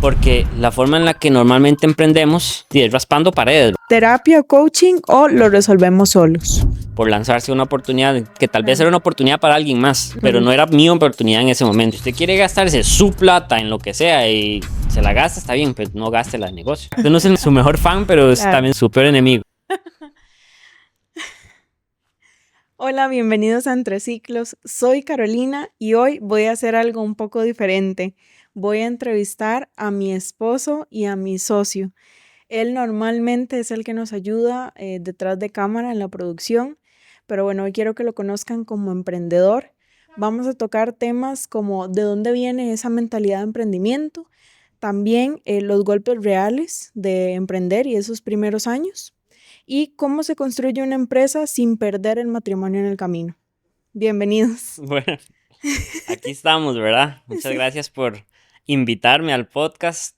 Porque la forma en la que normalmente emprendemos es raspando paredes, Terapia, coaching o lo resolvemos solos. por lanzarse una oportunidad que tal vez Claro. era una oportunidad para alguien más, pero no era mi oportunidad en ese momento. Si usted quiere gastarse su plata en lo que sea y se la gasta, está bien, pero no gaste la de negocio. Usted no es su mejor fan, pero es Claro. también su peor enemigo. Hola, bienvenidos a Entre Ciclos. Soy Carolina y hoy voy a hacer algo un poco diferente. Voy a entrevistar a mi esposo y a mi socio. Él normalmente es el que nos ayuda detrás de cámara en la producción, pero bueno, hoy quiero que lo conozcan como emprendedor. Vamos a tocar temas como de dónde viene esa mentalidad de emprendimiento, también los golpes reales de emprender y esos primeros años, y cómo se construye una empresa sin perder el matrimonio en el camino. Bienvenidos. Bueno, aquí estamos, ¿verdad? Muchas gracias por invitarme al podcast.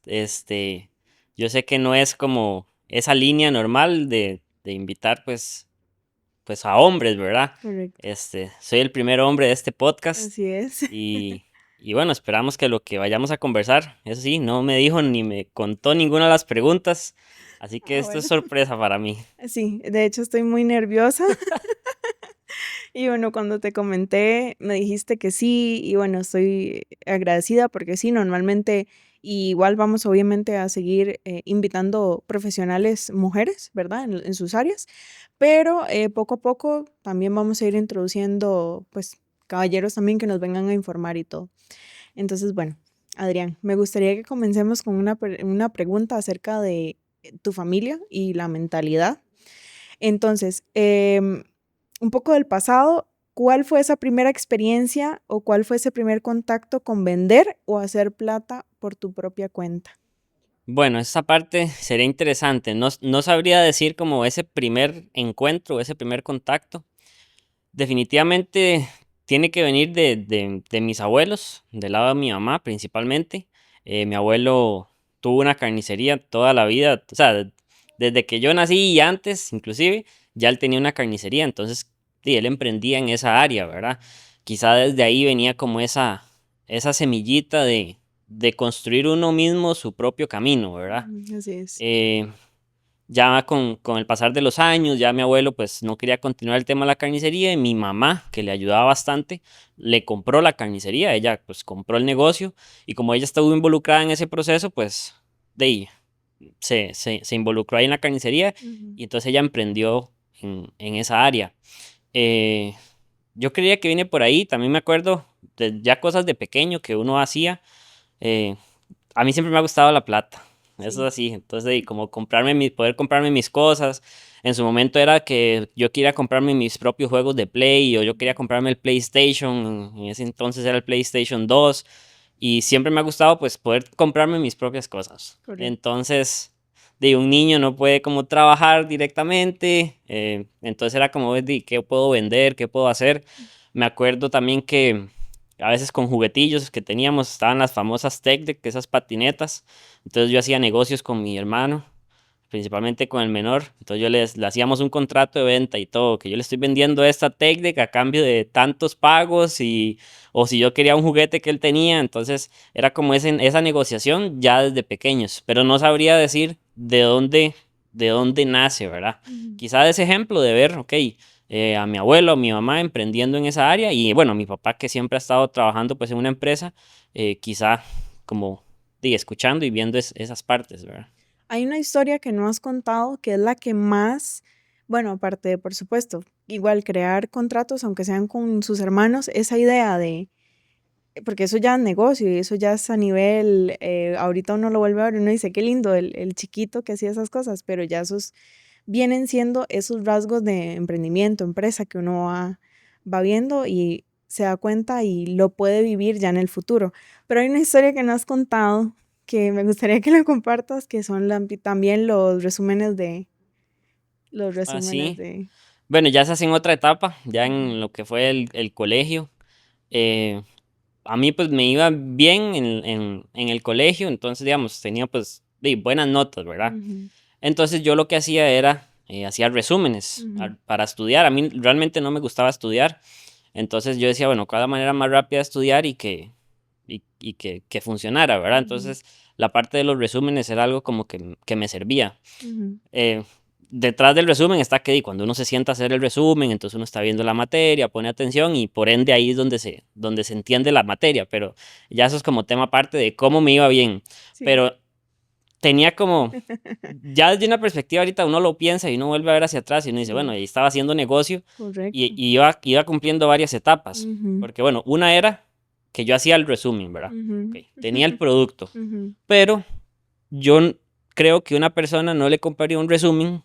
Yo sé que no es como esa línea normal de invitar, pues a hombres, ¿verdad? Correcto. Soy el primer hombre de este podcast Así es. y bueno, esperamos que lo que vayamos a conversar, eso sí, no me dijo ni me contó ninguna de las preguntas, así que esto es Bueno. sorpresa para mí. Sí, de hecho estoy muy nerviosa. Y bueno, cuando te comenté, me dijiste que sí, y bueno, estoy agradecida porque sí, normalmente igual vamos obviamente a seguir invitando profesionales mujeres, ¿verdad? En sus áreas, pero poco a poco también vamos a ir introduciendo, pues, caballeros también que nos vengan a informar y todo. Entonces, bueno, Adrián, me gustaría que comencemos con una pregunta acerca de tu familia y la mentalidad. Entonces, un poco del pasado, ¿cuál fue esa primera experiencia o cuál fue ese primer contacto con vender o hacer plata por tu propia cuenta? Bueno, esa parte sería interesante, no sabría decir como ese primer encuentro, ese primer contacto. Definitivamente tiene que venir de mis abuelos, del lado de mi mamá principalmente. Mi abuelo tuvo una carnicería toda la vida, o sea, desde que yo nací y antes inclusive, ya él tenía una carnicería, entonces sí, él emprendía en esa área, ¿verdad? Quizá desde ahí venía como esa semillita de construir uno mismo su propio camino, ¿verdad? Así es. Eh, ya con el pasar de los años, ya mi abuelo pues no quería continuar el tema de la carnicería y mi mamá, que le ayudaba bastante, le compró la carnicería, ella pues compró el negocio y como ella estuvo involucrada en ese proceso, pues de ahí se involucró ahí en la carnicería Ujú. y entonces ella emprendió en esa área. Eh, yo creía que viene por ahí, también me acuerdo de ya cosas de pequeño que uno hacía. eh, a mí siempre me ha gustado la plata, eso Sí. es así, entonces y como poder comprarme mis cosas, en su momento era que yo quería comprarme mis propios juegos de Play o yo quería comprarme el PlayStation, en ese entonces era el PlayStation 2 y siempre me ha gustado pues poder comprarme mis propias cosas. Correcto. Entonces, de un niño no puede como trabajar directamente, entonces era como, de, ¿qué puedo vender? ¿Qué puedo hacer? Me acuerdo también que a veces con juguetillos que teníamos, estaban las famosas Tech Deck, esas patinetas. Entonces yo hacía negocios con mi hermano, principalmente con el menor. Entonces le hacíamos un contrato de venta y todo, que yo le estoy vendiendo esta Tech Deck a cambio de tantos pagos o si yo quería un juguete que él tenía. Entonces era como esa negociación ya desde pequeños, pero no sabría decir de dónde nace, ¿verdad? Ujú. Quizá de ese ejemplo de ver, ok, a mi abuelo, a mi mamá emprendiendo en esa área y bueno, mi papá que siempre ha estado trabajando pues en una empresa, quizá como escuchando y viendo esas partes, ¿verdad? Hay una historia que no has contado que es la que más, bueno, aparte de, por supuesto, igual crear contratos, aunque sean con sus hermanos, esa idea de porque eso ya es negocio y eso ya es a nivel, ahorita uno lo vuelve a ver y uno dice, qué lindo el chiquito que hacía esas cosas, pero ya esos vienen siendo esos rasgos de emprendimiento, empresa que uno va viendo y se da cuenta y lo puede vivir ya en el futuro. Pero hay una historia que no has contado que me gustaría que la compartas, que son también los Ah, resúmenes sí. de... Bueno, ya se hace en otra etapa, ya Ujú. en lo que fue el colegio. Eh, a mí pues me iba bien en el colegio, entonces digamos, tenía pues buenas notas, ¿verdad? Ujú. Entonces yo lo que hacía era, hacía resúmenes Ujú. para estudiar. A mí realmente no me gustaba estudiar. Entonces yo decía, bueno, ¿cuál es la manera más rápida de estudiar y que funcionara, ¿verdad? Ujú. Entonces la parte de los resúmenes era algo como que me servía. Ujú. Detrás del resumen está que cuando uno se sienta a hacer el resumen, entonces uno está viendo la materia, pone atención y por ende ahí es donde se entiende la materia, pero ya eso es como tema aparte de cómo me iba bien. Sí. Pero tenía como, ya desde una perspectiva ahorita uno lo piensa y uno vuelve a ver hacia atrás y uno dice, bueno, Sí, ahí estaba haciendo negocio correcto. y iba cumpliendo varias etapas. Ujú, Porque bueno, una era que yo hacía el resumen, ¿verdad? ujú. Ok, tenía el producto, Ujú, pero yo creo que una persona no le compraría un resumen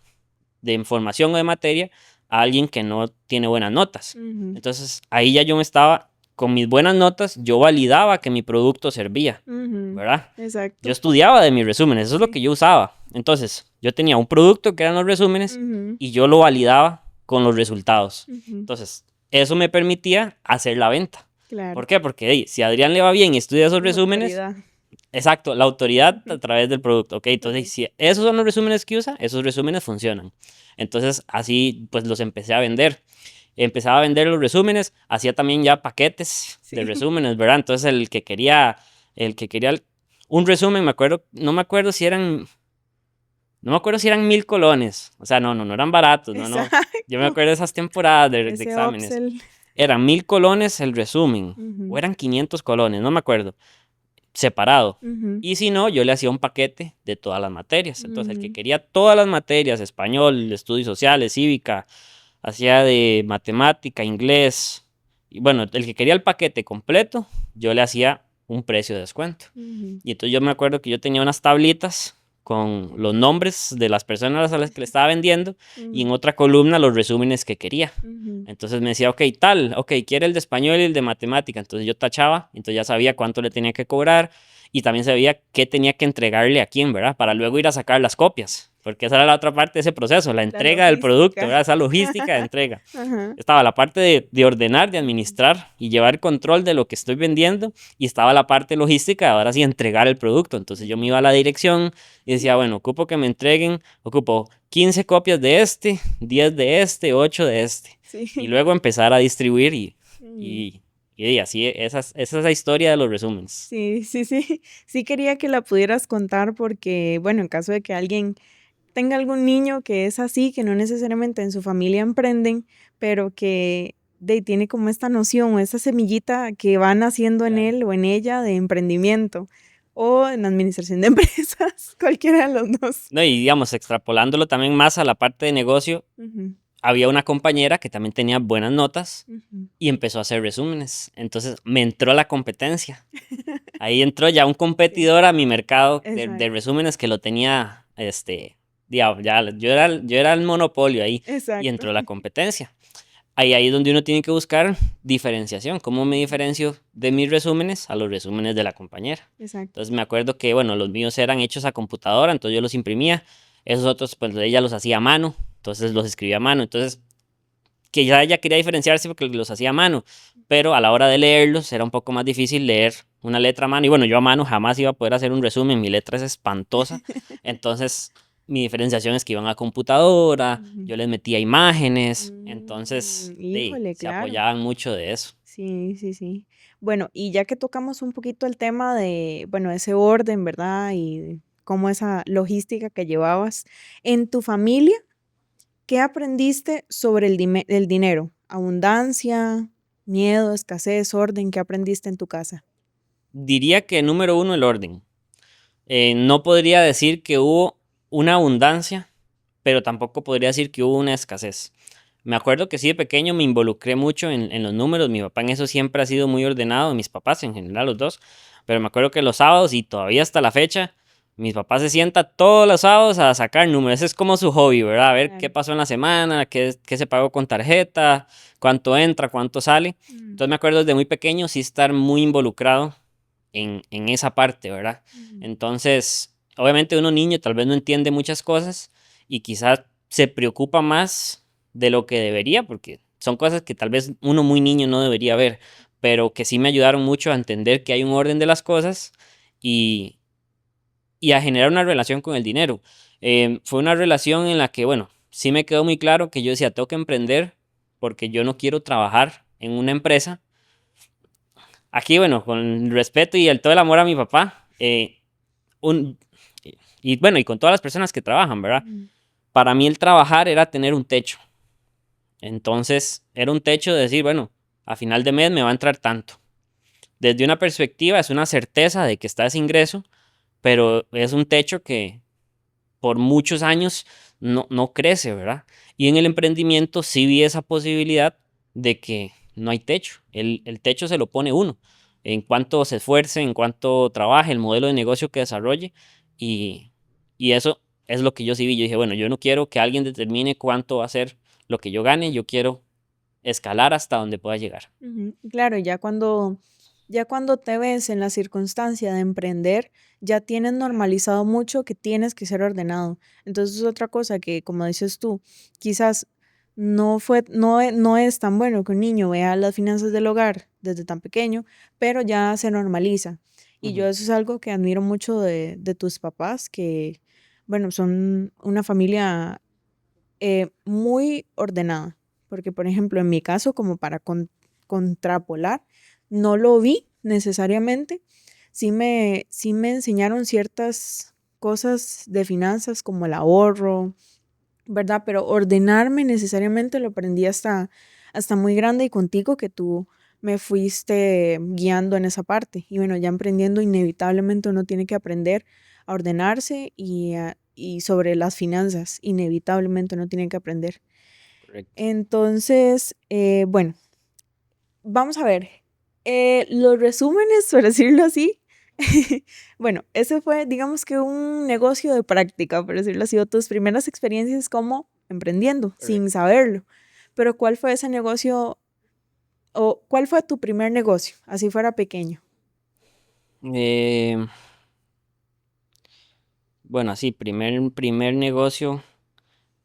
de información o de materia a alguien que no tiene buenas notas. ujú, Entonces ahí ya yo me estaba, con mis buenas notas, yo validaba que mi producto servía, ujú. ¿verdad? Yo Exacto. estudiaba de mis resúmenes, eso es lo Sí. que yo usaba. Entonces yo tenía un producto que eran los resúmenes Ujú, y yo lo validaba con los resultados. ujú. Entonces eso me permitía hacer la venta. Claro. ¿Por qué? Porque si a Adrián le va bien y estudia esos La resúmenes, autoridad. exacto, la autoridad Ujú. a través del producto. Ok, entonces Correcto. si esos son los resúmenes que usa, esos resúmenes funcionan. Entonces así pues los empecé a vender. Empezaba a vender los resúmenes, hacía también ya paquetes de Sí. resúmenes, ¿verdad? Entonces el que quería un resumen, me acuerdo, no me acuerdo si eran 1.000 colones. O sea, no eran baratos, no. Yo me Exacto. acuerdo de esas temporadas de Ese exámenes. upsell. Eran 1.000 colones el resumen, o Ujú, eran 500 colones, no me acuerdo, separado. ujú, Y si no, yo le hacía un paquete de todas las materias. Entonces, el que ujú, quería todas las materias, español, estudios sociales, cívica, hacía de matemática, inglés, y bueno, el que quería el paquete completo, yo le hacía un precio de descuento. ujú, Y entonces yo me acuerdo que yo tenía unas tablitas con los nombres de las personas a las que le estaba vendiendo y en ujú, otra columna los resúmenes que quería. ujú. Entonces me decía, ok, quiere el de español y el de matemática. Entonces yo tachaba, entonces ya sabía cuánto le tenía que cobrar y también sabía qué tenía que entregarle a quién, ¿verdad? Para luego ir a sacar las copias, porque esa era la otra parte de ese proceso, la La entrega del producto, logística. ¿verdad? Esa logística de entrega. Ajá. Estaba la parte de ordenar, de administrar y llevar control de lo que estoy vendiendo y estaba la parte logística de ahora sí entregar el producto. Entonces yo me iba a la dirección y decía, bueno, ocupo que me entreguen, ocupo 15 copias de este, 10 de este, 8 de este. Y Sí. luego empezar a distribuir Mm. y, y así, esa es la historia de los resúmenes. Sí, sí, sí. Sí quería que la pudieras contar porque, bueno, en caso de que alguien tenga algún niño que es así, que no necesariamente en su familia emprenden, pero que tiene como esta noción o esa semillita que van haciendo en Claro. él o en ella de emprendimiento o en administración de empresas, cualquiera de los dos. No, y digamos, extrapolándolo también más a la parte de negocio, Ujú, había una compañera que también tenía buenas notas ujú. y empezó a hacer resúmenes. Entonces me entró la competencia. Ahí entró ya un Sí, competidor a mi mercado de exacto, resúmenes que lo tenía, ya, yo era el monopolio ahí y exacto. entró la competencia. Ahí es donde uno tiene que buscar diferenciación. ¿Cómo me Ujú, diferencio de mis resúmenes a los resúmenes de la compañera? exacto. Entonces me acuerdo que, bueno, los míos eran hechos a computadora, entonces yo los imprimía. Esos otros, pues ella los hacía a mano, entonces los escribía a mano. Entonces que ya ella quería diferenciarse porque los hacía a mano, pero a la hora de leerlos era un poco más difícil leer una letra a mano. Y bueno, yo a mano jamás iba a poder hacer un resumen, mi letra es espantosa. Entonces, mi diferenciación es que iban a computadora, Ujú. yo les metía imágenes, entonces Híjole, se claro. apoyaban mucho de eso. Sí, sí, sí. Bueno, y ya que tocamos un poquito el tema de, bueno, ese orden, ¿verdad? Y de cómo esa logística que llevabas en tu familia, ¿qué aprendiste sobre el dinero? Abundancia, miedo, escasez, orden, ¿qué aprendiste en tu casa? Diría que número uno, el orden. No podría decir que hubo una abundancia, pero tampoco podría decir que hubo una escasez. Me acuerdo que sí, de pequeño me involucré mucho en los números. Mi papá en eso siempre ha sido muy ordenado, mis papás en general, los dos. Pero me acuerdo que los sábados y todavía hasta la fecha, mis papás se sienta todos los sábados a sacar números. Ese es como su hobby, ¿verdad? A ver qué Claro. pasó en la semana, qué se pagó con tarjeta, cuánto entra, cuánto sale. Mm, Entonces me acuerdo desde muy pequeño sí estar muy involucrado en esa parte, ¿verdad? ujú, Entonces, obviamente uno niño tal vez no entiende muchas cosas y quizás se preocupa más de lo que debería, porque son cosas que tal vez uno muy niño no debería ver, pero que sí me ayudaron mucho a entender que hay un orden de las cosas y, y a generar una relación con el dinero. Fue una relación en la que, bueno, sí me quedó muy claro que yo decía, tengo que emprender porque yo no quiero trabajar en una empresa. Aquí, bueno, con respeto y todo el amor a mi papá, un, y bueno, y con todas las personas que trabajan, ¿verdad? Ujú. Para mí el trabajar era tener un techo. Entonces, era un techo de decir, bueno, a final de mes me va a entrar tanto. Desde una perspectiva es una certeza de que está ese ingreso, pero es un techo que por muchos años no crece, ¿verdad? Y en el emprendimiento sí vi esa posibilidad de que no hay techo. El techo se lo pone uno, en cuanto se esfuerce, en cuanto trabaje, el modelo de negocio que desarrolle, y, y eso es lo que yo sí vi. Yo dije, bueno, yo no quiero que alguien determine cuánto va a ser lo que yo gane, yo quiero escalar hasta donde pueda llegar. Ujú. Claro, ya cuando te ves en la circunstancia de emprender, ya tienes normalizado mucho que tienes que ser ordenado. Entonces, es otra cosa que, como dices tú, quizás no es tan bueno que un niño vea las finanzas del hogar desde tan pequeño, pero ya se normaliza. Y yo Ujú. eso es algo que admiro mucho de tus papás, que, bueno, son una familia muy ordenada, porque, por ejemplo, en mi caso, como para contrapolar, no lo vi necesariamente. Sí me enseñaron ciertas cosas de finanzas como el ahorro, ¿verdad? Pero ordenarme necesariamente lo aprendí hasta muy grande y contigo que tú me fuiste guiando en esa parte. Y bueno, ya emprendiendo, inevitablemente uno tiene que aprender a ordenarse y sobre las finanzas, inevitablemente uno tiene que aprender. Correcto. Entonces, bueno, vamos a ver. Los resúmenes, por decirlo así. Bueno, ese fue, digamos que un negocio de práctica, por decirlo así, o tus primeras experiencias como emprendiendo, sin Correcto. saberlo. Pero ¿cuál fue ese negocio o cuál fue tu primer negocio, así fuera pequeño? Eh, bueno, así, primer negocio.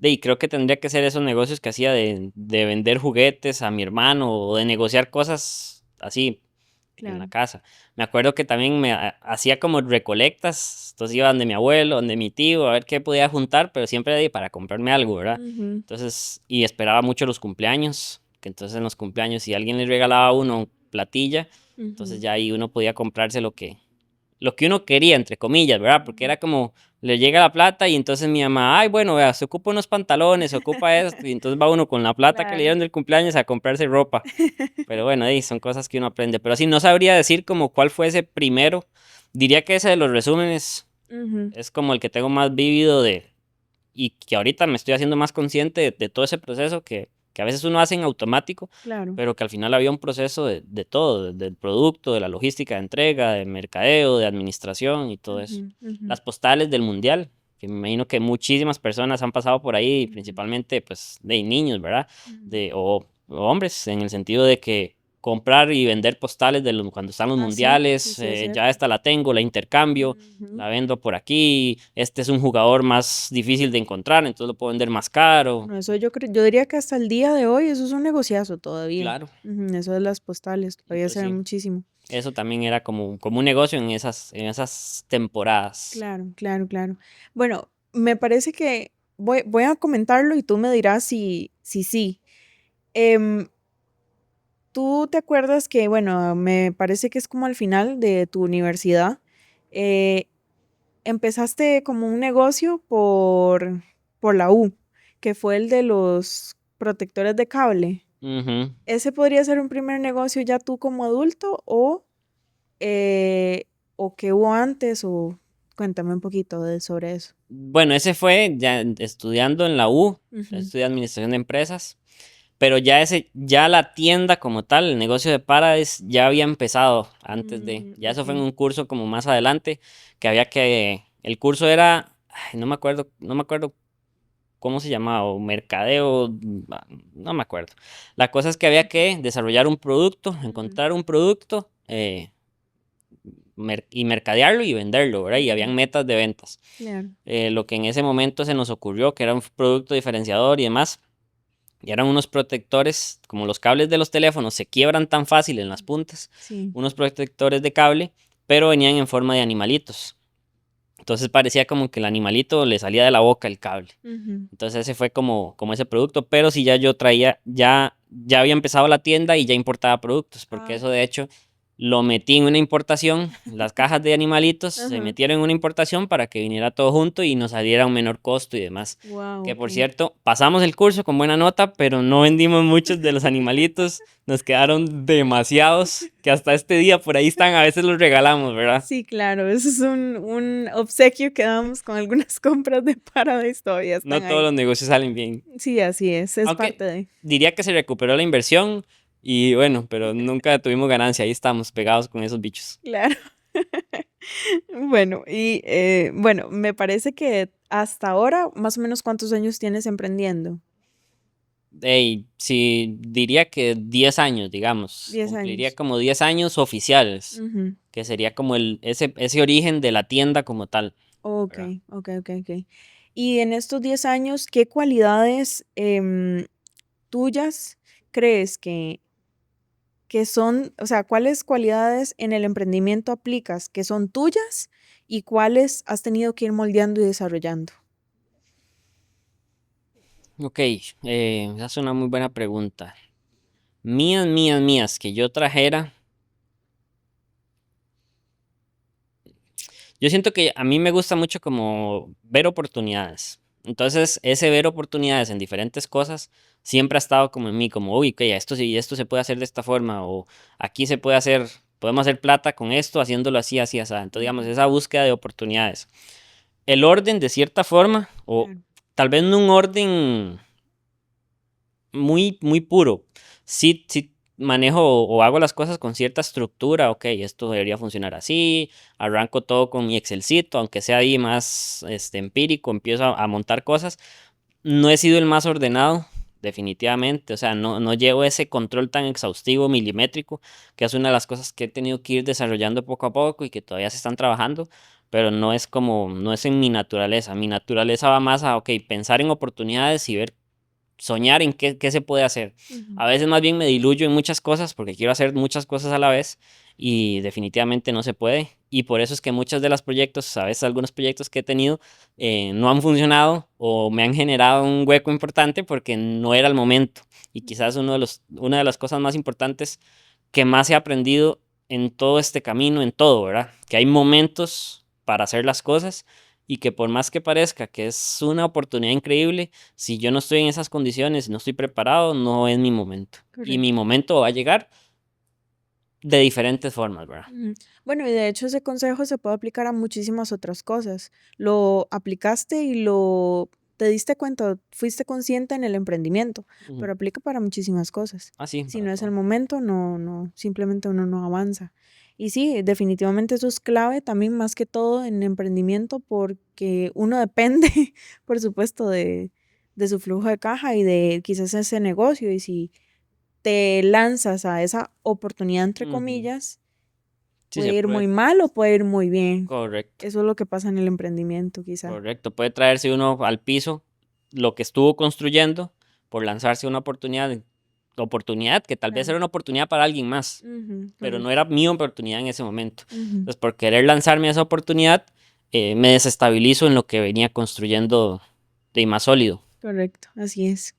Y creo que tendría que ser esos negocios que hacía de vender juguetes a mi hermano o de negociar cosas así en la Claro. casa. Me acuerdo que también hacía como recolectas, entonces iba donde mi abuelo, donde mi tío, a ver qué podía juntar, pero siempre ahí para comprarme algo, ¿verdad? Ujú, Entonces, y esperaba mucho los cumpleaños, que entonces en los cumpleaños si alguien le regalaba a uno platilla, entonces ujú, ya ahí uno podía comprarse lo que uno quería, entre comillas, ¿verdad? Porque ujú. era como, le llega la plata y entonces mi mamá, ay, bueno, vea, se ocupa unos pantalones, se ocupa esto, y entonces va uno con la plata que le Claro. dieron del cumpleaños a comprarse ropa. Pero bueno, ahí son cosas que uno aprende. Pero sí, no sabría decir como cuál fue ese primero. Diría que ese de los resúmenes Ujú, es como el que tengo más vívido y que ahorita me estoy haciendo más consciente de todo ese proceso que a veces uno hace en automático, claro. pero que al final había un proceso de todo, del producto, de la logística de entrega, de mercadeo, de administración y todo eso. Ujú, ujú, Las postales del mundial, que me imagino que muchísimas personas han pasado por ahí, ujú, principalmente pues de niños, ¿verdad? ujú. O hombres, en el sentido de que comprar y vender postales cuando están los Ah, sí, sí, mundiales, sí, es ya cierto. esta la tengo, la intercambio, Ujú. la vendo por aquí, este es un jugador más difícil de encontrar, entonces lo puedo vender más caro. Bueno, eso yo diría que hasta el día de hoy eso es un negociazo todavía. Claro, Ujú, eso de las postales, todavía se entonces ve sí, muchísimo. eso también era como un negocio en esas temporadas. Claro, claro, claro. Bueno, me parece que voy a comentarlo y tú me dirás si sí. Em, ¿Tú te acuerdas que, bueno, me parece que es como al final de tu universidad, eh, empezaste como un negocio por la U, que fue el de los protectores de cable? Ujú. ¿Ese podría ser un primer negocio ya tú como adulto eh, o qué hubo antes? O cuéntame un poquito sobre eso. Bueno, ese fue ya estudiando en la U, Ujú. estudié administración de empresas, pero ya la tienda como tal, el negocio de Paradise, ya había empezado antes ya eso fue en Okey. un curso como más adelante, que el curso era, ay, no me acuerdo cómo se llamaba, o mercadeo, no me acuerdo. La cosa es que había Ujú, que desarrollar un producto, ujú, encontrar un producto, y mercadearlo y venderlo, ¿verdad? Y habían ujú. metas de ventas. Claro. Lo que en ese momento se nos ocurrió, que era un producto diferenciador y demás, y eran unos protectores, como los cables de los teléfonos se quiebran tan fácil en las puntas, Sí. unos protectores de cable, pero venían en forma de animalitos. Entonces parecía como que el animalito le salía de la boca el cable. Ujú. Entonces ese fue como ese producto, pero si ya yo traía, ya había empezado la tienda y ya importaba productos, porque Ah, eso de hecho lo metí en una importación, las cajas de animalitos se Ajá. metieron en una importación para que viniera todo junto y nos saliera un menor costo y demás. Wow, Que por okey. cierto, pasamos el curso con buena nota, pero no vendimos muchos de los animalitos, nos quedaron demasiados, que hasta este día por ahí están, a veces los regalamos, ¿verdad? Sí, claro, eso es un obsequio que damos con algunas compras de Paradise, todavía No están todos ahí. los negocios salen bien. Sí, así es parte Aunque de. diría que se recuperó la inversión y bueno, pero nunca tuvimos ganancia, ahí estamos pegados con esos bichos. Claro. Bueno, bueno, me parece que hasta ahora, más o menos, ¿cuántos años tienes emprendiendo? Ey, sí, diría que 10 años, digamos. 10 Cumpliría años. como 10 años oficiales, Ujú. que sería como ese origen de la tienda como tal, ¿verdad? Okey, okey, okey, okey. Y en estos 10 años, ¿qué cualidades, tuyas crees que son, o sea, cuáles cualidades en el emprendimiento aplicas que son tuyas y cuáles has tenido que ir moldeando y desarrollando? Ok, esa es una muy buena pregunta. Mías, mías, mías, que yo trajera. Yo siento que a mí me gusta mucho como ver oportunidades. Entonces, ese ver oportunidades en diferentes cosas siempre ha estado como en mí, como, uy, ok, esto sí, esto se puede hacer de esta forma, o aquí se puede hacer, podemos hacer plata con esto, haciéndolo así, así, así. Entonces, digamos, Ujú, esa búsqueda de oportunidades. El orden, de cierta forma, o claro, tal vez no un orden muy, muy puro. Sí, sí manejo o hago las cosas con cierta estructura, ok, esto debería funcionar así, arranco todo con mi Excelcito, aunque sea ahí más empírico, empiezo a montar cosas. No he sido el más ordenado, definitivamente, o sea, no llevo ese control tan exhaustivo, milimétrico, que es una de las cosas que he tenido que ir desarrollando poco a poco y que todavía se están trabajando, pero no es como, no es en mi naturaleza va más a, ok, pensar en oportunidades y ver soñar en qué se puede hacer. ujú, A veces más bien me diluyo en muchas cosas porque quiero hacer muchas cosas a la vez y definitivamente no se puede. Y por eso es que muchos de los proyectos, a veces algunos proyectos que he tenido, no han funcionado o me han generado un hueco importante porque no era el momento. Y quizás una de las cosas más importantes que más he aprendido en todo este camino, en todo, ¿verdad? Que hay momentos para hacer las cosas y que por más que parezca que es una oportunidad increíble, si yo no estoy en esas condiciones, no estoy preparado, no es mi momento. Y mi correcto. momento va a llegar de diferentes formas, ¿verdad? Ujú. Bueno, y de hecho ese consejo se puede aplicar a muchísimas otras cosas. Lo aplicaste y lo te diste cuenta, fuiste consciente en el emprendimiento, Ujú. pero aplica para muchísimas cosas. Así, Si para no es el todo. momento, no, simplemente uno no avanza. Y sí, definitivamente eso es clave también más que todo en emprendimiento porque uno depende, por supuesto, de su flujo de caja y de quizás ese negocio. Y si te lanzas a esa oportunidad, entre Ujú. comillas, Sí puede se ir puede. muy mal o puede ir muy bien. Correcto, Eso es lo que pasa en el emprendimiento, quizá. correcto. Puede traerse uno al piso lo que estuvo construyendo por lanzarse a una oportunidad que tal vez Claro. era una oportunidad para alguien más, Ujú, pero no correcto. era mi oportunidad en ese momento. Ujú, Entonces, por querer lanzarme a esa oportunidad, me desestabilizo en lo que venía construyendo de más sólido. correcto, así es.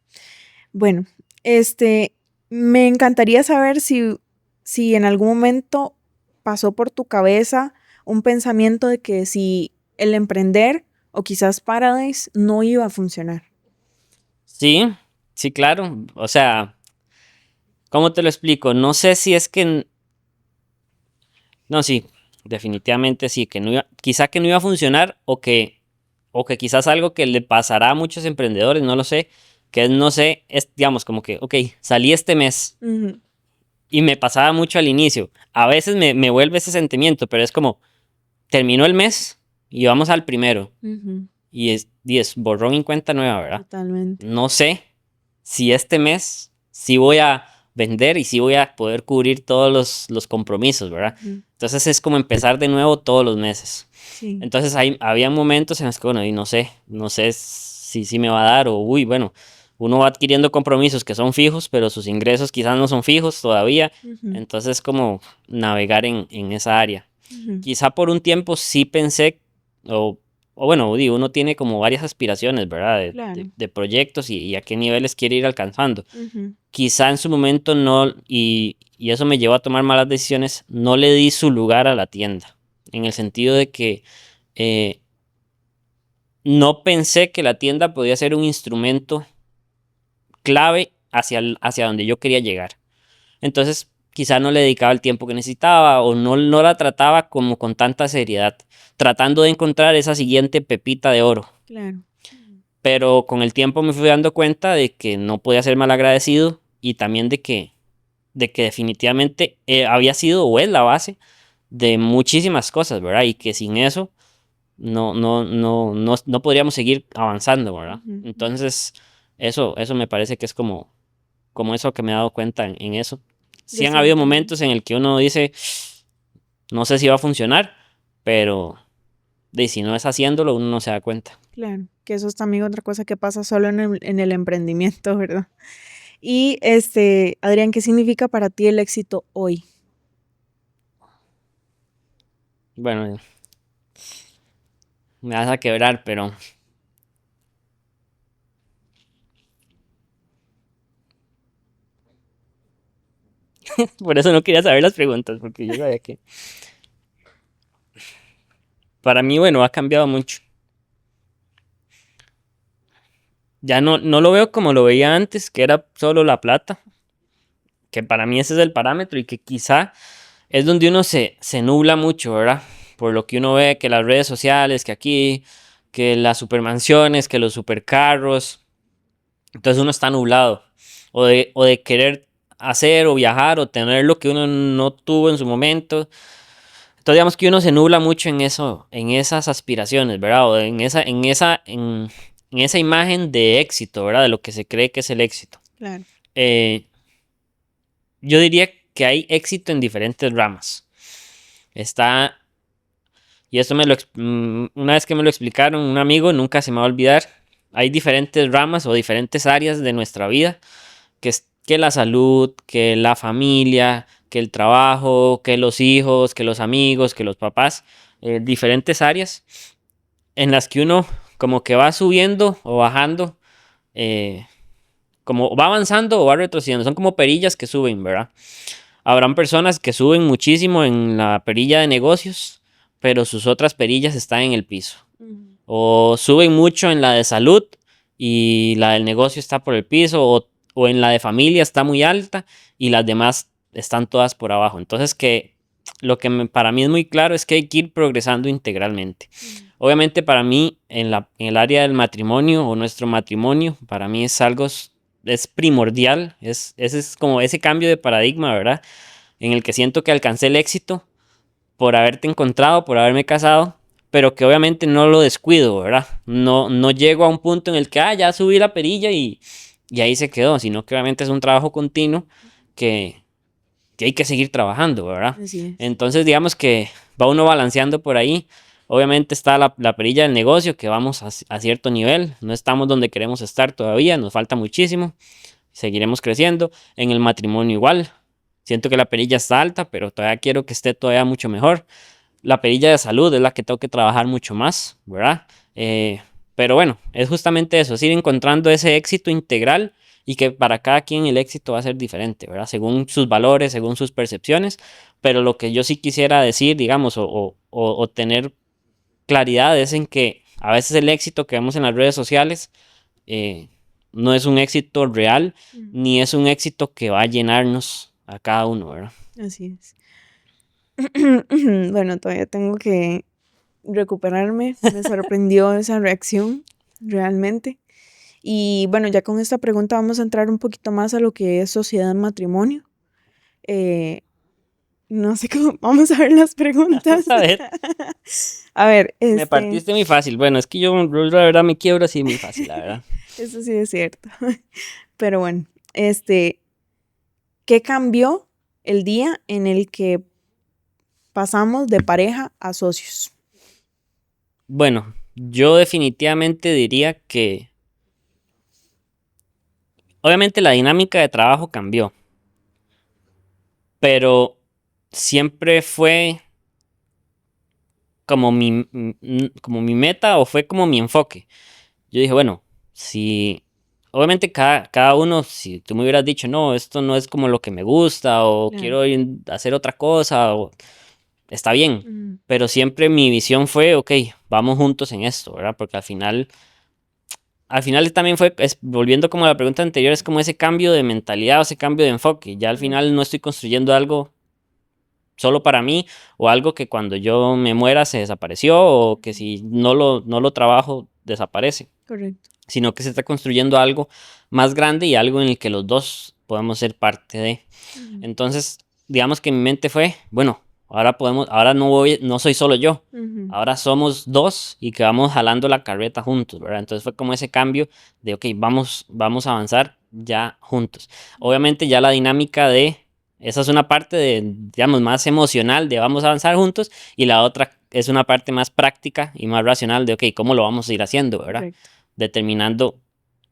Bueno, este, me encantaría saber si en algún momento pasó por tu cabeza un pensamiento de que si el emprender o quizás Paradise no iba a funcionar. Sí, sí, claro. O sea, ¿cómo te lo explico? No sé si es que, no, sí, definitivamente sí, que no iba, quizá que no iba a funcionar o que quizás algo que le pasará a muchos emprendedores, no lo sé, que es, no sé, es, digamos, como que, ok, salí este mes Ujú, y me pasaba mucho al inicio. A veces me vuelve ese sentimiento, pero es como, terminó el mes y vamos al primero. ujú, Y es borrón y cuenta nueva, ¿verdad? totalmente. No sé si este mes sí voy a vender y sí voy a poder cubrir todos los compromisos, ¿verdad? Ujú, Entonces es como empezar de nuevo todos los meses. sí. Entonces había momentos en los que, bueno, y no sé si sí me va a dar o, uy, bueno, uno va adquiriendo compromisos que son fijos, pero sus ingresos quizás no son fijos todavía. Ujú, Entonces como navegar en esa área. ujú, Quizá por un tiempo sí pensé o o bueno, digo, uno tiene como varias aspiraciones, ¿verdad? Claro. De proyectos y a qué niveles quiere ir alcanzando. Ujú. Quizá en su momento no, y eso me llevó a tomar malas decisiones, no le di su lugar a la tienda, en el sentido de que eh, no pensé que la tienda podía ser un instrumento clave hacia donde yo quería llegar. Entonces, quizá no le dedicaba el tiempo que necesitaba o no la trataba como con tanta seriedad, tratando de encontrar esa siguiente pepita de oro. Claro. Pero con el tiempo me fui dando cuenta de que no podía ser malagradecido y también de que definitivamente había sido o es la base de muchísimas cosas, ¿verdad? Y que sin eso no podríamos seguir avanzando, ¿verdad? Ujú. Entonces, eso me parece que es como eso que me he dado cuenta en eso. Sí han habido Definitivamente. momentos en el que uno dice, no sé si va a funcionar, pero si no es haciéndolo, uno no se da cuenta. Claro, que eso es también otra cosa que pasa solo en el emprendimiento, ¿verdad? Y Adrián, ¿qué significa para ti el éxito hoy? Bueno, me vas a quebrar, pero por eso no quería saber las preguntas, porque yo sabía que para mí, bueno, ha cambiado mucho. Ya no lo veo como lo veía antes, que era solo la plata, que para mí ese es el parámetro y que quizá es donde uno se nubla mucho, ¿verdad? Por lo que uno ve que las redes sociales, que aquí, que las supermansiones, que los supercarros, entonces uno está nublado. O de querer hacer o viajar o tener lo que uno no tuvo en su momento. Entonces digamos que uno se nubla mucho en eso, en esas aspiraciones, ¿verdad? O en esa imagen de éxito, ¿verdad? De lo que se cree que es el éxito. Claro. Eh, yo diría que hay éxito en diferentes ramas. Está, y esto una vez que me lo explicaron, un amigo, nunca se me va a olvidar. Hay diferentes ramas o diferentes áreas de nuestra vida, que la salud, que la familia, que el trabajo, que los hijos, que los amigos, que los papás, diferentes áreas en las que uno como que va subiendo o bajando, eh, como va avanzando o va retrocediendo. Son como perillas que suben, ¿verdad? Habrán personas que suben muchísimo en la perilla de negocios, pero sus otras perillas están en el piso. Ujú. O suben mucho en la de salud y la del negocio está por el piso, o en la de familia está muy alta y las demás están todas por abajo. Entonces lo que para mí es muy claro es que hay que ir progresando integralmente. Ujú. Obviamente para mí en el área del matrimonio o nuestro matrimonio, para mí es algo, es primordial, ese es como ese cambio de paradigma, ¿verdad? En el que siento que alcancé el éxito por haberte encontrado, por haberme casado, pero que obviamente no lo descuido, ¿verdad? No llego a un punto en el que, ya subí la perilla y ahí se quedó, sino que obviamente es un trabajo continuo que, que hay que seguir trabajando, ¿verdad? Así es. Entonces, digamos que va uno balanceando por ahí. Obviamente está la perilla del negocio, que vamos a cierto nivel, no estamos donde queremos estar todavía, nos falta muchísimo, seguiremos creciendo. En el matrimonio igual, siento que la perilla está alta, pero todavía quiero que esté todavía mucho mejor. La perilla de salud es la que tengo que trabajar mucho más, ¿verdad? Pero bueno, es justamente eso, es ir encontrando ese éxito integral y que para cada quien el éxito va a ser diferente, ¿verdad? Según sus valores, según sus percepciones, pero lo que yo sí quisiera decir, digamos, o tener claridad es en que a veces el éxito que vemos en las redes sociales eh, no es un éxito real, Ujú. ni es un éxito que va a llenarnos a cada uno, ¿verdad? Así es. Bueno, todavía tengo que recuperarme. Me sorprendió esa reacción, realmente. Y bueno, ya con esta pregunta vamos a entrar un poquito más a lo que es sociedad matrimonio. Eh, no sé cómo, vamos a ver las preguntas. Vamos a ver. A ver, Me partiste muy fácil. Bueno, es que yo la verdad me quiebro así muy fácil, la verdad. eso sí es cierto. Pero bueno, ¿qué cambió el día en el que pasamos de pareja a socios? Bueno, yo definitivamente diría que obviamente la dinámica de trabajo cambió, pero siempre fue como mi meta o fue como mi enfoque. Yo dije, bueno, si obviamente cada uno, si tú me hubieras dicho, no, esto no es como lo que me gusta o Claro. quiero hacer otra cosa, está bien, Ujú. pero siempre mi visión fue, ok, vamos juntos en esto, ¿verdad? Porque al final también fue, volviendo como a la pregunta anterior, es como ese cambio de mentalidad o ese cambio de enfoque. Ya al Correcto. final no estoy construyendo algo solo para mí o algo que cuando yo me muera se desapareció o que Ujú. si no lo trabajo desaparece, Correcto. sino que se está construyendo algo más grande y algo en el que los dos podemos ser parte de. Ujú. Entonces, digamos que mi mente fue, bueno, ahora no soy solo yo, Ujú. ahora somos dos y que vamos jalando la carreta juntos, ¿verdad? Entonces fue como ese cambio de, ok, vamos a avanzar ya juntos. Obviamente ya la dinámica esa es una parte de, digamos, más emocional de vamos a avanzar juntos y la otra es una parte más práctica y más racional de, ok, ¿cómo lo vamos a ir haciendo, ¿verdad? Correcto. Determinando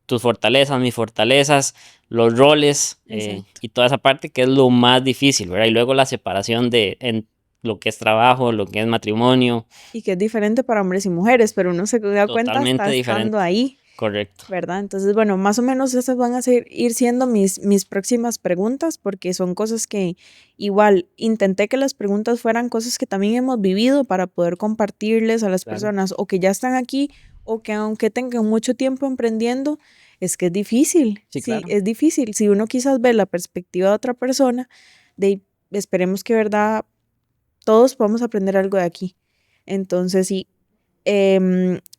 tus fortalezas, mis fortalezas, los roles Exacto. y toda esa parte que es lo más difícil, ¿verdad? Y luego la separación en lo que es trabajo, lo que es matrimonio, Y que es diferente para hombres y mujeres, pero uno se da cuenta hasta totalmente estando diferente, ahí, correcto. ¿verdad? Entonces, bueno, más o menos esas van a ir siendo mis próximas preguntas, porque son cosas que igual intenté que las preguntas fueran cosas que también hemos vivido para poder compartirles a las Claro, personas o que ya están aquí o que aunque tengan mucho tiempo emprendiendo, es que es difícil, sí, sí, claro, es difícil. Si uno quizás ve la perspectiva de otra persona, esperemos que, ¿verdad? Todos podamos aprender algo de aquí. Entonces, sí.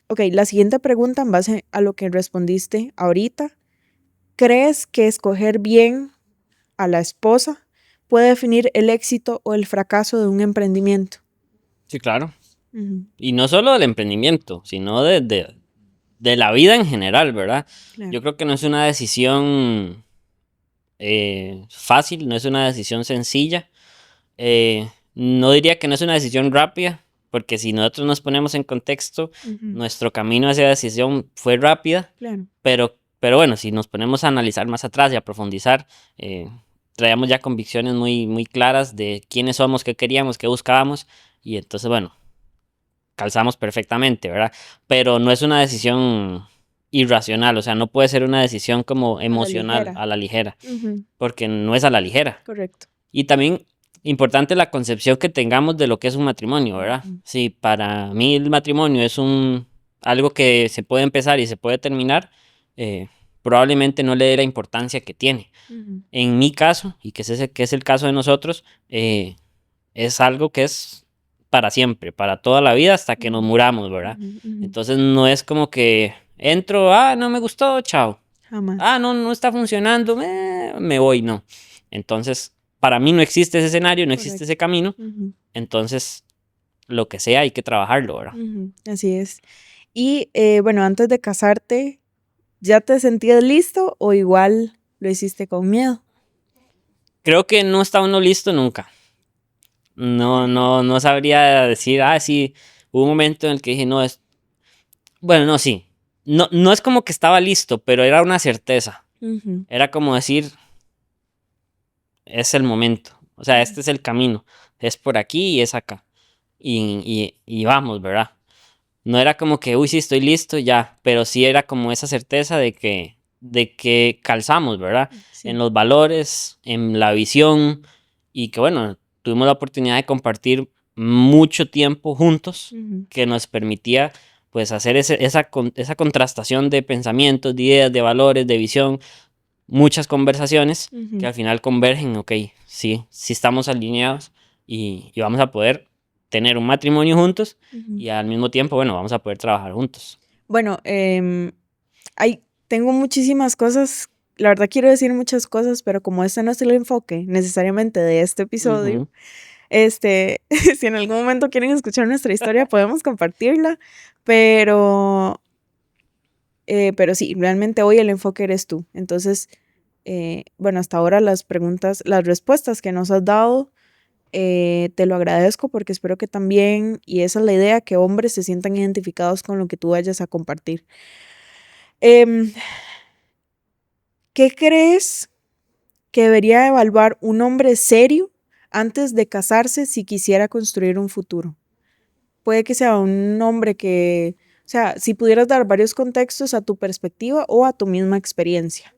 Ok, la siguiente pregunta en base a lo que respondiste ahorita. ¿Crees que escoger bien a la esposa puede definir el éxito o el fracaso de un emprendimiento? sí, claro. Ujú. Y no solo del emprendimiento, sino de la vida en general, ¿verdad? Claro. Yo creo que no es una decisión fácil, no es una decisión sencilla. No diría que no es una decisión rápida, porque si nosotros nos ponemos en contexto, Ujú. nuestro camino hacia la decisión fue rápida, Claro. pero bueno, si nos ponemos a analizar más atrás y a profundizar, traíamos ya convicciones muy, muy claras de quiénes somos, qué queríamos, qué buscábamos, y entonces, bueno, calzamos perfectamente, ¿verdad? Pero no es una decisión irracional, o sea, no puede ser una decisión como A la emocional, ligera. a la ligera, Ujú. porque no es a la ligera. Correcto. Y también importante la concepción que tengamos de lo que es un matrimonio, ¿verdad? Ujú. Si para mí el matrimonio es algo que se puede empezar y se puede terminar, probablemente no le dé la importancia que tiene. Ujú. En mi caso, y que es el caso de nosotros, es algo que es para siempre, para toda la vida hasta que nos Ujú. muramos, ¿verdad? Ujú. Ujú. Entonces no es como que entro, no me gustó, chao. Jamás. No está funcionando, me voy, no. Entonces, para mí no existe ese escenario, no existe ese Correcto. camino, Ujú. entonces lo que sea hay que trabajarlo, ¿verdad? Ujú. Así es. Y bueno, antes de casarte, ¿ya te sentías listo o igual lo hiciste con miedo? Creo que no está uno listo nunca. No sabría decir, sí, hubo un momento en el que dije, no, bueno, no, sí. No es como que estaba listo, pero era una certeza. Ujú. Era como decir, es el momento. O sea, Ujú. este es el camino. Es por aquí y es acá. Y vamos, ¿verdad? No era como que, uy, sí, estoy listo ya, pero sí era como esa certeza de que calzamos, ¿verdad? En Sí. los valores, en la visión y que, bueno, tuvimos la oportunidad de compartir mucho tiempo juntos Ujú. que nos permitía, pues, hacer esa contrastación de pensamientos, de ideas, de valores, de visión, muchas conversaciones que Ujú. al final convergen, ok, sí, sí estamos alineados y vamos a poder tener un matrimonio juntos Ujú. y al mismo tiempo, bueno, vamos a poder trabajar juntos. Bueno, tengo muchísimas cosas, la verdad quiero decir muchas cosas, pero como este no es el enfoque necesariamente de este episodio, Ujú. si en algún momento quieren escuchar nuestra historia, podemos compartirla, pero, pero sí, realmente hoy el enfoque eres tú. Entonces, bueno, hasta ahora las respuestas que nos has dado, te lo agradezco porque espero que también, y esa es la idea, que hombres se sientan identificados con lo que tú vayas a compartir. Em, ¿Qué crees que debería evaluar un hombre serio antes de casarse si quisiera construir un futuro? puede que sea un hombre que, o sea, si pudieras dar varios contextos a tu perspectiva o a tu misma experiencia.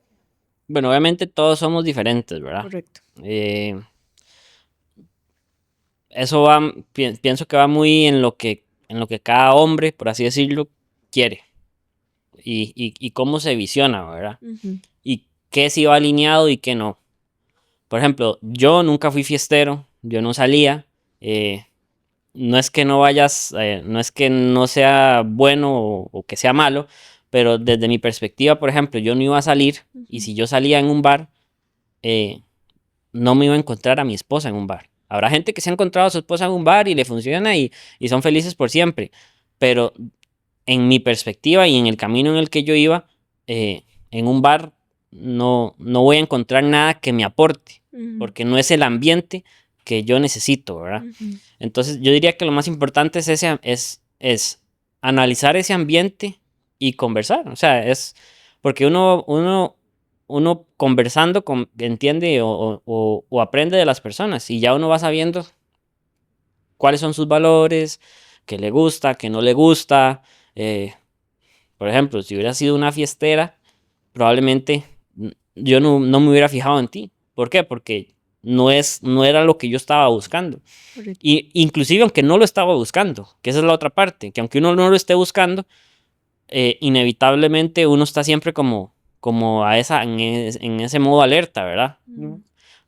Bueno, obviamente todos somos diferentes, ¿verdad? Correcto. Eh, Eso va, pienso que va muy en lo que cada hombre, por así decirlo, quiere y cómo se visiona, ¿verdad? Ujú, Y qué sí va alineado y qué no. Por ejemplo, yo nunca fui fiestero, yo no salía. eh, no es que no vayas, no es que no sea bueno o que sea malo, pero desde mi perspectiva, por ejemplo, yo no iba a salir y ujú, si yo salía en un bar, eh, no me iba a encontrar a mi esposa en un bar. Habrá gente que se ha encontrado a su esposa en un bar y le funciona y son felices por siempre, pero en mi perspectiva y en el camino en el que yo iba, en un bar no voy a encontrar nada que me aporte, ujú, porque no es el ambiente que yo necesito, ¿verdad? ujú, Entonces yo diría que lo más importante es analizar ese ambiente y conversar, o sea, es porque uno conversando entiende o aprende de las personas y ya uno va sabiendo cuáles son sus valores, qué le gusta, qué no le gusta. eh, por ejemplo, si hubiera sido una fiestera, probablemente yo no me hubiera fijado en ti. ¿Por qué? Porque no era lo que yo estaba buscando. correcto. Y inclusive aunque no lo estaba buscando, que esa es la otra parte, que aunque uno no lo esté buscando, inevitablemente uno está siempre como en ese modo alerta, ¿verdad? Ujú,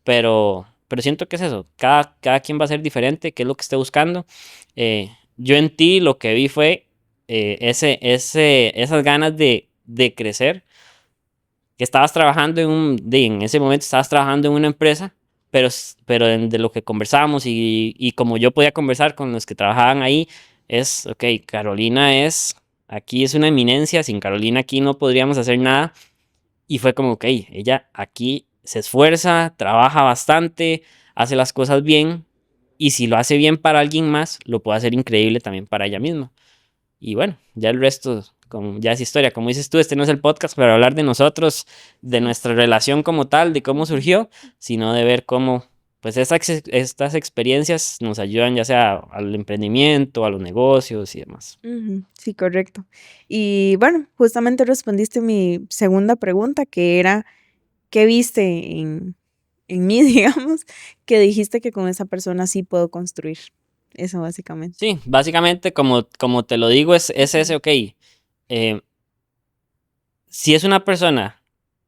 Pero siento que es eso, cada quien va a ser diferente, qué es lo que esté buscando. Yo en ti lo que vi fue esas ganas de crecer, que estabas trabajando en ese momento estabas trabajando en una empresa, pero de lo que conversábamos y como yo podía conversar con los que trabajaban ahí, ok, aquí es una eminencia, sin Carolina aquí no podríamos hacer nada. Y fue como, ok, ella aquí se esfuerza, trabaja bastante, hace las cosas bien, y si lo hace bien para alguien más, lo puede hacer increíble también para ella misma. Y bueno, ya el resto ya es historia. Como dices tú, este no es el podcast para hablar de nosotros, de sí. nuestra relación como tal, de cómo Ujú, surgió, sino de ver cómo pues estas experiencias nos ayudan ya sea al emprendimiento, a los negocios y demás. ujú, sí, correcto. Y bueno, justamente respondiste mi segunda pregunta, que era, ¿qué viste en mí, digamos, que dijiste que con esa persona sí puedo construir? Eso básicamente. Sí, básicamente como te lo digo es ese, Ujú, ok, si es una persona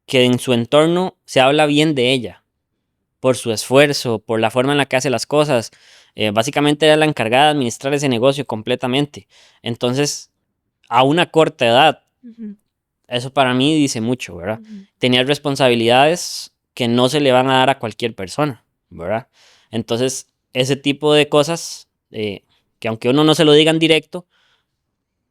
que en su entorno se habla bien de ella, por su esfuerzo, por la forma en la que hace las cosas. Básicamente era la encargada de administrar ese negocio completamente. Entonces, a una corta edad, ujú, eso para mí dice mucho, ¿verdad? ujú, Tenía responsabilidades que no se le van a dar a cualquier persona, ¿verdad? Entonces, ese tipo de cosas, que aunque uno no se lo diga en directo,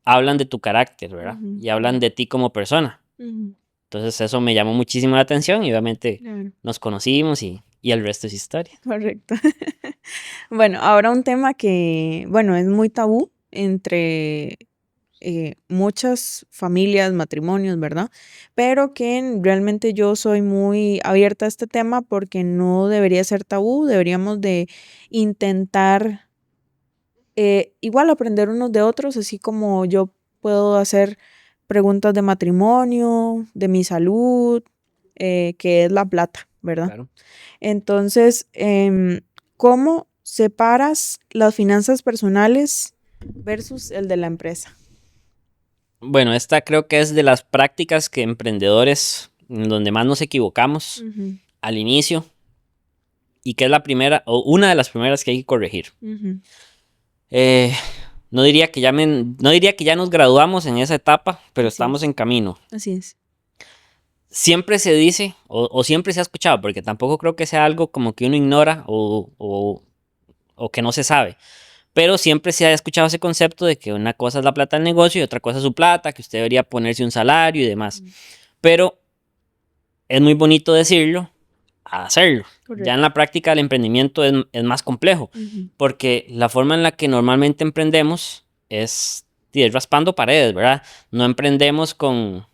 hablan de tu carácter, ¿verdad? ujú, Y hablan de ti como persona. ujú, Entonces, eso me llamó muchísimo la atención y obviamente claro, nos conocimos y el resto es historia. correcto. Bueno, ahora un tema que, bueno, es muy tabú entre muchas familias, matrimonios, ¿verdad? Pero que realmente yo soy muy abierta a este tema porque no debería ser tabú, deberíamos de intentar igual aprender unos de otros, así como yo puedo hacer preguntas de matrimonio, de mi salud, que es la plata, ¿verdad? Claro. Entonces, ¿cómo separas las finanzas personales versus el de la empresa? Bueno, esta creo que es de las prácticas que emprendedores en donde más nos equivocamos Ujú, al inicio y que es la primera o una de las primeras que hay que corregir. ujú, Eh, no diría que ya nos graduamos en esa etapa, pero así estamos es, en camino. así es. Siempre se dice o siempre se ha escuchado, porque tampoco creo que sea algo como que uno ignora o que no se sabe. Pero siempre se ha escuchado ese concepto de que una cosa es la plata del negocio y otra cosa es su plata, que usted debería ponerse un salario y demás. Ujú, Pero es muy bonito decirlo, a hacerlo. Ya en correcto. la práctica el emprendimiento es más complejo, Ujú, porque la forma en la que normalmente emprendemos es raspando paredes, ¿verdad? No emprendemos con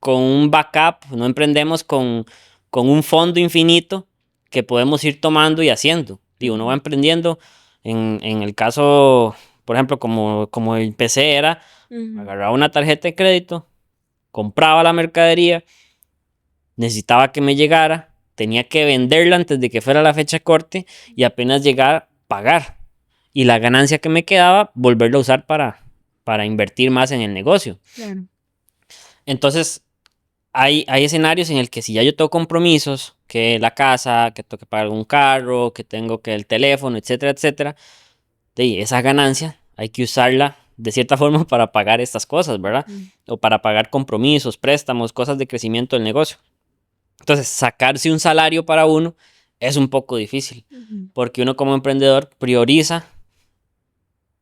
un backup, no emprendemos con un fondo infinito que podemos ir tomando y haciendo. Digo, uno va ujú, emprendiendo, en el caso, por ejemplo, como empecé era, Ujú. agarraba una tarjeta de crédito, compraba la mercadería, necesitaba que me llegara, tenía que venderla antes de que fuera la fecha corte y apenas llegar, pagar. Y la ganancia que me quedaba, volverla a usar para invertir más en el negocio. Claro. Entonces, hay escenarios en el que si ya yo tengo compromisos, que la casa, que tengo que pagar un carro, que tengo que el teléfono, etcétera, etcétera, esa ganancia hay que usarla de cierta forma para pagar estas cosas, ¿verdad? Mm. O para pagar compromisos, préstamos, cosas de crecimiento del negocio. Entonces, sacarse un salario para uno es un poco difícil, Ujú. porque uno como emprendedor prioriza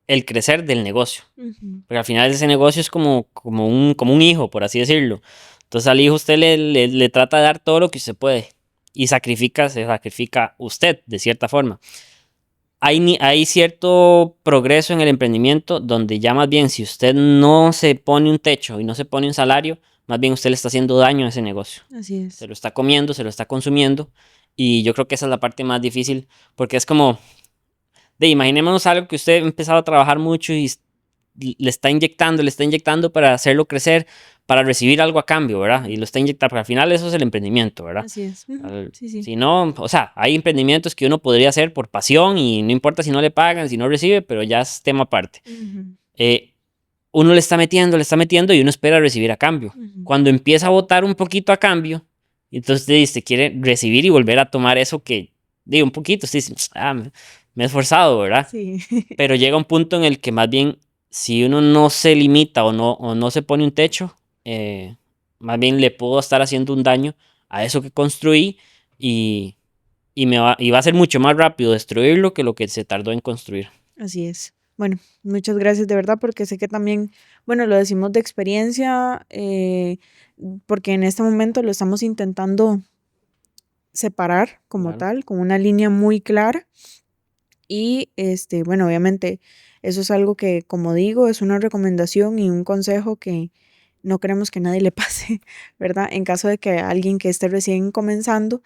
el crecer del negocio. Ujú. Porque al final ese negocio es como un hijo, por así decirlo. Entonces al hijo usted le trata de dar todo lo que usted puede y se sacrifica usted de cierta forma. Hay cierto progreso en el emprendimiento donde ya más bien si usted no se pone un techo y no se pone un salario, más bien usted le está haciendo daño a ese negocio. Así Se es. lo está comiendo, se lo está consumiendo y yo creo que esa es la parte más difícil porque es como, imaginémonos algo que usted ha empezado a trabajar mucho y le está inyectando para hacerlo crecer, para recibir algo a cambio, ¿verdad? Y lo está inyectando, porque al final eso es el emprendimiento, ¿verdad? Así es. Ujú. Sí, sí. Si no, o sea, hay emprendimientos que uno podría hacer por pasión y no importa si no le pagan, si no recibe, pero ya es tema aparte. Ujú. Eh, Uno le está metiendo y uno espera recibir a cambio. Ujú. Cuando empieza a votar un poquito a cambio, entonces usted quiere recibir y volver a tomar eso que, digo, un poquito, usted dice, me he esforzado, ¿verdad? Sí. Pero llega un punto en el que más bien, si uno no se limita o no se pone un techo, más bien le puedo estar haciendo un daño a eso que construí y, y va a ser mucho más rápido destruirlo que lo que se tardó en construir. Así es. Bueno, muchas gracias de verdad porque sé que también, bueno, lo decimos de experiencia, porque en este momento lo estamos intentando separar como Claro, tal, con una línea muy clara. Y bueno, obviamente eso es algo que, como digo, es una recomendación y un consejo que no queremos que nadie le pase, ¿verdad? En caso de que alguien que esté recién comenzando,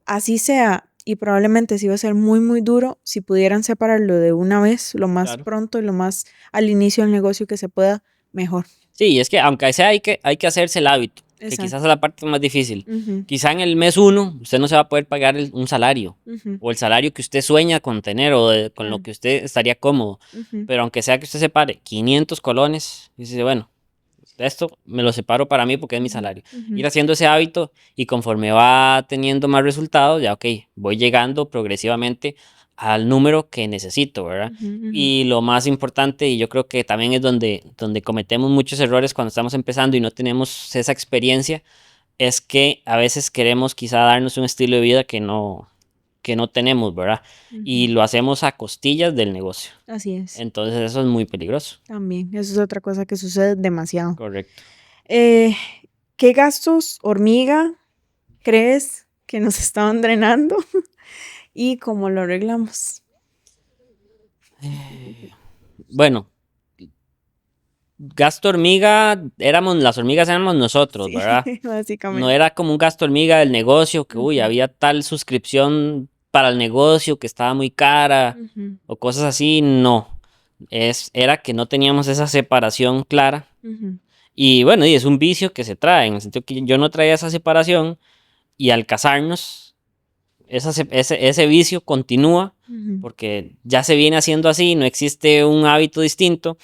así sea, y probablemente sí va a ser muy, muy duro, si pudieran separarlo de una vez, lo más claro. pronto y lo más al inicio del negocio que se pueda, mejor. Sí, es que aunque sea hay que hacerse el hábito, que quizás es Exacto. la parte más difícil. Ujú. Quizá en el mes uno usted no se va a poder pagar un salario Ujú. o el salario que usted sueña con tener o con lo Claro. que usted estaría cómodo. Ujú. Pero aunque sea que usted separe 500 colones, dice, bueno, esto me lo separo para mí porque es mi Ujú. salario. Ujú. Ir haciendo ese hábito y conforme va teniendo más resultados, ya ok, voy llegando progresivamente al número que necesito, ¿verdad? Ujú. Ujú. Y lo más importante, y yo creo que también es donde cometemos muchos errores cuando estamos empezando y no tenemos esa experiencia, es que a veces queremos quizá darnos un estilo de vida que no tenemos, ¿verdad? Y Ujú. lo hacemos a costillas del negocio. Así es. Entonces eso es muy peligroso. También, eso es otra cosa que sucede demasiado. Correcto. Eh, ¿Qué gastos hormiga crees que nos estaban drenando y cómo lo arreglamos? Bueno, gasto hormiga, las hormigas éramos nosotros, Sí, ¿verdad? No básicamente. era como un gasto hormiga del negocio, que uy, Ujú. había tal suscripción para el negocio que estaba muy cara Ujú. o cosas así, no. Era que no teníamos esa separación clara. Ujú. Y bueno, y es un vicio que se trae, en el sentido que yo no traía esa separación y al casarnos, ese vicio continúa Ujú. porque ya se viene haciendo así, no existe un hábito distinto.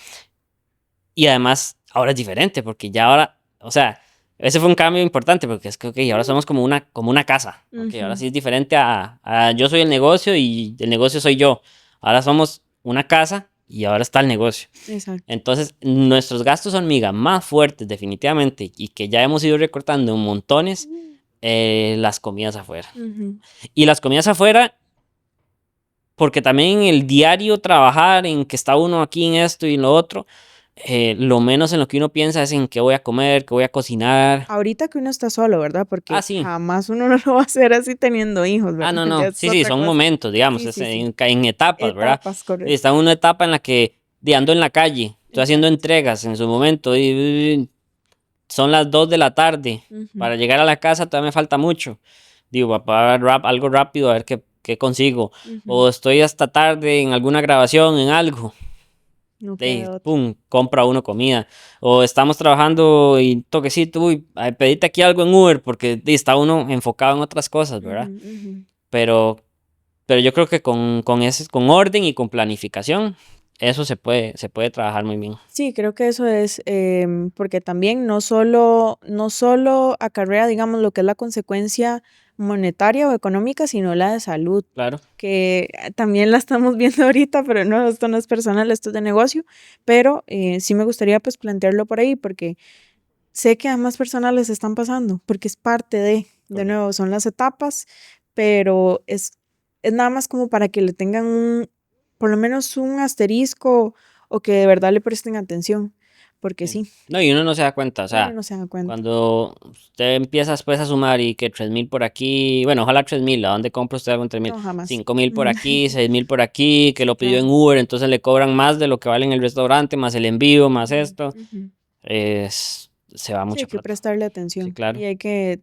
Y además, ahora es diferente, porque ya ahora, o sea, ese fue un cambio importante, porque es que, ok, ahora somos como una casa. Ok, ahora Ujú. sí es diferente a yo soy el negocio y el negocio soy yo. Ahora somos una casa y ahora está el negocio. Exacto. Entonces, nuestros gastos hormiga más fuertes, definitivamente, y que ya hemos ido recortando en montones, las comidas afuera. Ujú. Y las comidas afuera, porque también en el diario trabajar en que está uno aquí en esto y en lo otro, lo menos en lo que uno piensa es en qué voy a comer, qué voy a cocinar. Ahorita que uno está solo, ¿verdad? Ah, Porque sí. jamás uno no lo va a hacer así teniendo hijos, Ah, ¿verdad? no, Ya no. es Sí, sí, otra son cosa. momentos, digamos, Sí, es sí, sí. en etapas, ¿verdad? Etapas, Y correcto. está en una etapa en la que ando en la calle, estoy haciendo Exacto. entregas en su momento y son las 2 de la tarde. Ujú. Para llegar a la casa todavía me falta mucho. Digo, para algo rápido, a ver qué consigo. Ujú. O estoy hasta tarde en alguna grabación, en algo. No queda otra. pum, compra uno comida. O estamos trabajando y toquecito, uy, ay, pedite aquí algo en Uber porque está uno enfocado en otras cosas, ¿verdad? Ujú, ujú. Pero, pero yo creo que con orden y con planificación, eso se puede trabajar muy bien. Sí, creo que eso es, porque también no solo acarrea, digamos, lo que es la consecuencia monetaria o económica, sino la de salud, Claro. que también la estamos viendo ahorita, pero no, esto no es personal, esto es de negocio, pero sí me gustaría pues plantearlo por ahí, porque sé que a más personas les están pasando, porque es parte de Correcto. nuevo, son las etapas, pero es nada más como para que le tengan por lo menos un asterisco o que de verdad le presten atención, porque Sí. sí, No, y uno no se da cuenta, o uno sea, no se da cuenta. cuando usted empieza después a sumar y que 3.000 por aquí, bueno, ojalá 3.000, ¿a dónde compra usted algo en 3.000? No, jamás. 5.000 por aquí, 6.000 por aquí, que Sí, lo pidió en claro. Uber, entonces le cobran más de lo que vale en el restaurante, más el envío, más Ujú, esto, ujú. se va Sí, hay mucha que plata. prestarle Sí, atención y claro. hay que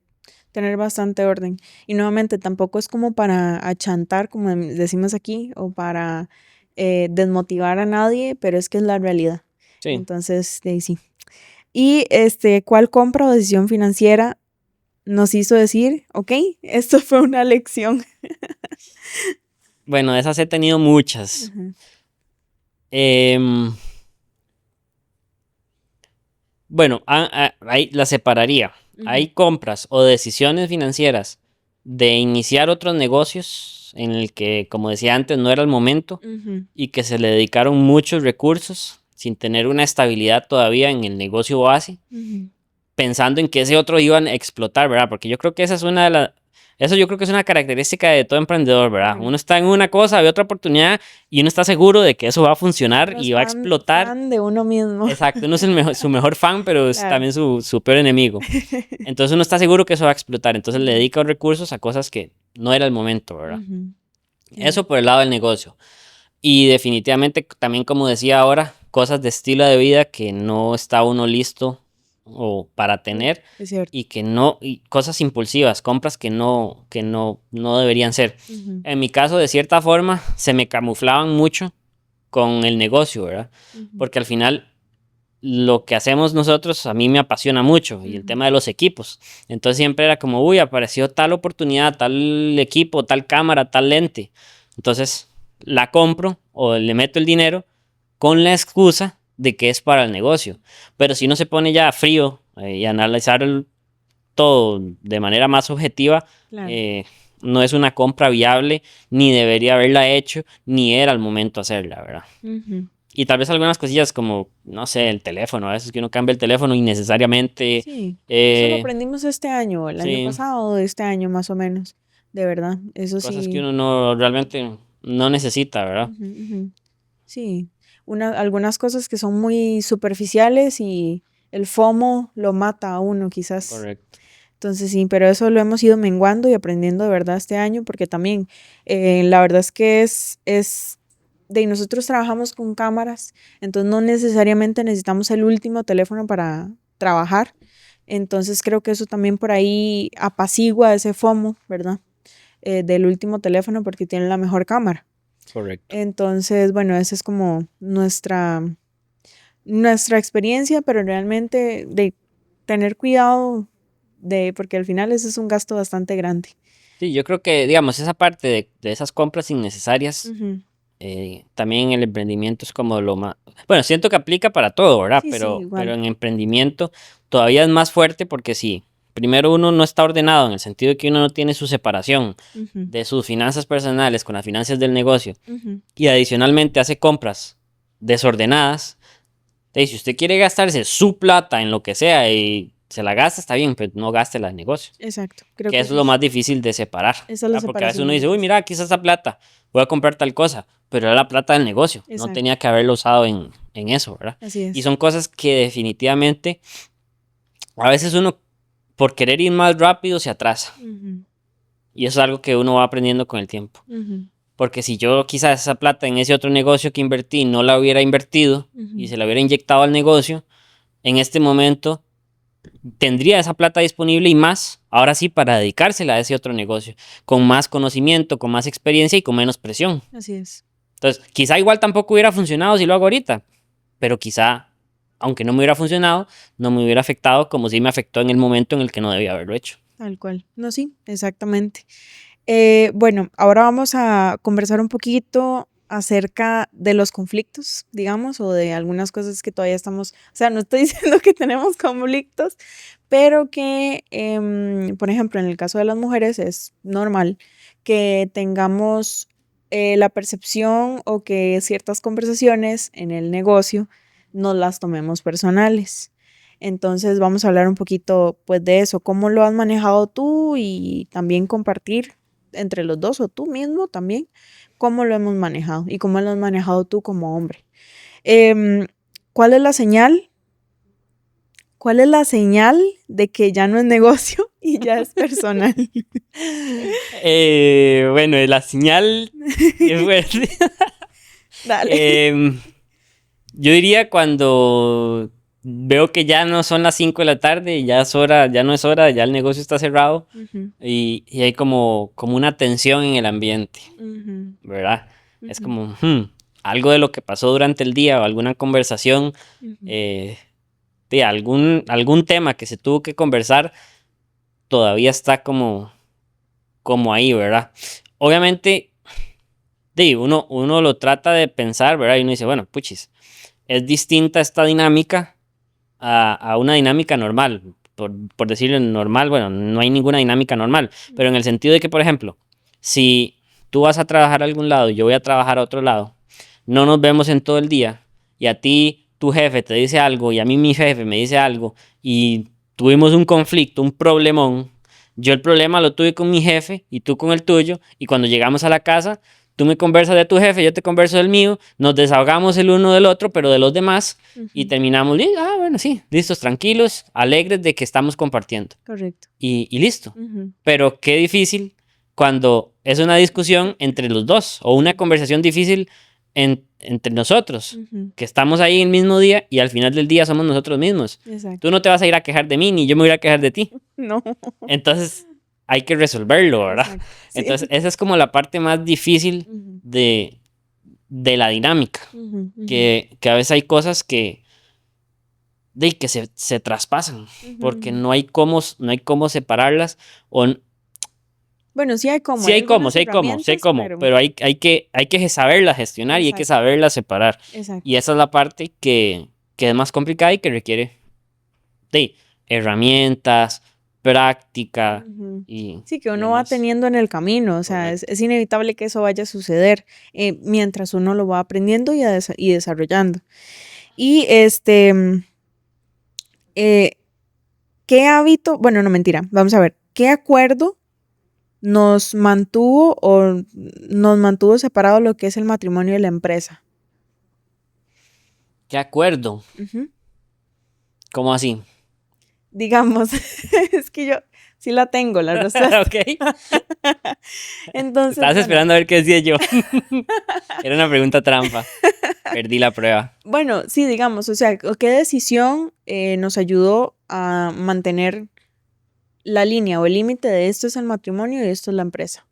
tener bastante orden. Y nuevamente, tampoco es como para achantar, como decimos aquí, o para desmotivar a nadie, pero es que es la realidad. Sí. Entonces, de ahí sí. Y ¿cuál compra o decisión financiera nos hizo decir, ok, esto fue una lección? Bueno, de esas he tenido muchas. Ujú, Em, bueno, ahí la separaría. ujú, Hay compras o decisiones financieras de iniciar otros negocios en el que, como decía antes, no era el momento ujú, y que se le dedicaron muchos recursos sin tener una estabilidad todavía en el negocio base, ujú. pensando en que ese otro iban a explotar, ¿verdad? Porque yo creo que esa es una de las... Eso yo creo que es una característica de todo emprendedor, ¿verdad? Claro. Uno está en una cosa, ve otra oportunidad y uno está seguro de que eso va a funcionar Uno es y va a explotar. fan de uno mismo. Exacto, uno es su mejor fan, pero es Claro. también su peor enemigo. Entonces uno está seguro que eso va a explotar, entonces le Ujú, dedica recursos a cosas que no era el momento, ¿verdad? ujú. Eso por el lado del negocio. Y definitivamente, también como decía ahora, cosas de estilo de vida que no está uno listo o para Sí, tener es cierto. y que no, y cosas impulsivas, compras que no deberían ser. Ujú, En mi caso, de cierta forma, se me camuflaban mucho con el negocio, ¿verdad? ujú, Porque al final lo que hacemos nosotros a mí me apasiona mucho y el ujú, tema de los equipos. Entonces siempre era como, uy, apareció tal oportunidad, tal equipo, tal cámara, tal lente. Entonces la compro o le meto el dinero con la excusa de que es para el negocio. Pero si uno se pone ya frío y analizar todo de manera más objetiva, claro. eh, no es una compra viable, ni debería haberla hecho, ni era el momento hacerla, ¿verdad? Ujú. Y tal vez algunas cosillas como, no sé, el teléfono, a veces que uno cambia el teléfono innecesariamente. Sí, eso lo eh, aprendimos este año, el año sí, pasado, o este año más o menos, de verdad, eso cosas que sí. uno no realmente no necesita, ¿verdad? Ujú, ujú. Sí, algunas cosas que son muy superficiales y el FOMO lo mata a uno quizás. Correcto. Entonces sí, pero eso lo hemos ido menguando y aprendiendo de verdad este año, porque también la verdad es que nosotros trabajamos con cámaras, entonces no necesariamente necesitamos el último teléfono para trabajar. Entonces creo que eso también por ahí apacigua ese FOMO, ¿verdad? Del último teléfono porque tiene la mejor cámara. Correcto. Entonces, bueno, esa es como nuestra experiencia, pero realmente de tener cuidado porque al final ese es un gasto bastante grande. Sí, yo creo que, digamos, esa parte de esas compras innecesarias, Ujú. también el emprendimiento es como lo más... Bueno, siento que aplica para todo, ¿verdad? Sí, sí, Pero igual. en emprendimiento todavía es más fuerte porque sí, primero uno no está ordenado en el sentido de que uno no tiene su separación Ujú, de sus finanzas personales con las finanzas del negocio ujú. y adicionalmente hace compras desordenadas, si usted quiere gastarse su plata en lo que sea y se la gasta, está bien, pero no gaste la del negocio. Exacto, creo Que que eso es lo más difícil de separar, esa es la ¿verdad? Porque a veces separación uno más dice, uy, difícil. mira, aquí está esta plata, voy a comprar tal cosa, pero era la plata del negocio, no Exacto, tenía que haberlo usado en eso, ¿verdad? así Y es. son cosas que definitivamente a veces uno, por querer ir más rápido, se atrasa. Ujú, Y eso es algo que uno va aprendiendo con el tiempo. ujú, Porque si yo quizás esa plata en ese otro negocio que invertí no la hubiera invertido y ujú. se la hubiera inyectado al negocio, en este momento tendría esa plata disponible y más, ahora sí, para dedicársela a ese otro negocio, con más conocimiento, con más experiencia y con menos presión. Así es. Entonces, quizá igual tampoco hubiera funcionado si lo hago ahorita, pero quizá, aunque no me hubiera funcionado, no me hubiera afectado como si me afectó en el momento en el que no debía haberlo hecho. Tal cual. No, sí, exactamente. Bueno, ahora vamos a conversar un poquito acerca de los conflictos, digamos, o de algunas cosas que todavía estamos, o sea, no estoy diciendo que tenemos conflictos, pero que, por ejemplo, en el caso de las mujeres es normal que tengamos la percepción o que ciertas conversaciones en el negocio nos las tomemos personales. Entonces vamos a hablar un poquito pues de eso, cómo lo has manejado tú y también compartir entre los dos o tú mismo también, cómo lo hemos manejado y cómo lo has manejado tú como hombre. Em, ¿Cuál es la señal? ¿Cuál es la señal de que ya no es negocio y ya es personal? Bueno, la señal es fuerte. Dale. Yo diría cuando veo que ya no son las 5 de la tarde y ya es hora, ya no es hora, ya el negocio está cerrado Ujú, y hay como una tensión en el ambiente, ujú, ¿verdad? Es ujú, como algo de lo que pasó durante el día o alguna conversación, ujú. eh, de algún tema que se tuvo que conversar, todavía está como ahí, ¿verdad? Obviamente, uno lo trata de pensar, ¿verdad? Y uno dice, bueno, puchis, es distinta esta dinámica a una dinámica normal. Por decirlo normal, bueno, no hay ninguna dinámica normal, pero en el sentido de que, por ejemplo, si tú vas a trabajar a algún lado y yo voy a trabajar a otro lado, no nos vemos en todo el día y a ti tu jefe te dice algo y a mí mi jefe me dice algo y tuvimos un conflicto, un problemón, yo el problema lo tuve con mi jefe y tú con el tuyo y cuando llegamos a la casa tú me conversas de tu jefe, yo te converso del mío, nos desahogamos el uno del otro, pero de los demás, y Ujú, terminamos, bueno, sí, listos, tranquilos, alegres de que estamos compartiendo. correcto. Y listo. Ujú, Pero qué difícil cuando es una discusión entre los dos o una conversación difícil entre nosotros, ujú, que estamos ahí el mismo día y al final del día somos nosotros mismos. Tú exacto. no te vas a ir a quejar de mí, ni yo me voy a ir a quejar de ti. No. Entonces hay que resolverlo, ¿verdad? Exacto. Sí. Entonces esa es como la parte más difícil Ujú, de la dinámica, ujú, ujú, que a veces hay cosas que se traspasan, ujú, porque ujú. no hay cómo separarlas, o Bueno, sí hay como, sí hay hay cómo, algunas sí hay cómo, sí hay herramientas, cómo, pero pero hay que saberlas gestionar y hay que exacto, saberlas separar. Y exacto. esa es la parte que es más complicada y que requiere de herramientas, práctica Ujú. Sí, que y uno va demás. teniendo en el camino, o sea, Correcto. es inevitable que eso vaya a suceder mientras uno lo va aprendiendo y desarrollando. Y eh, ¿qué hábito? Bueno, no mentira, vamos a ver, ¿qué acuerdo nos mantuvo separado lo que es el matrimonio de la empresa? ¿Qué acuerdo? Ujú. ¿Cómo así? Digamos, es que yo sí la tengo, la respuesta. Ok. Entonces, Estabas bueno, esperando a ver qué decía yo. Era una pregunta trampa. Perdí la prueba. bueno, sí, digamos, o sea, ¿qué decisión nos ayudó a mantener la línea o el límite de esto es el matrimonio y esto es la empresa?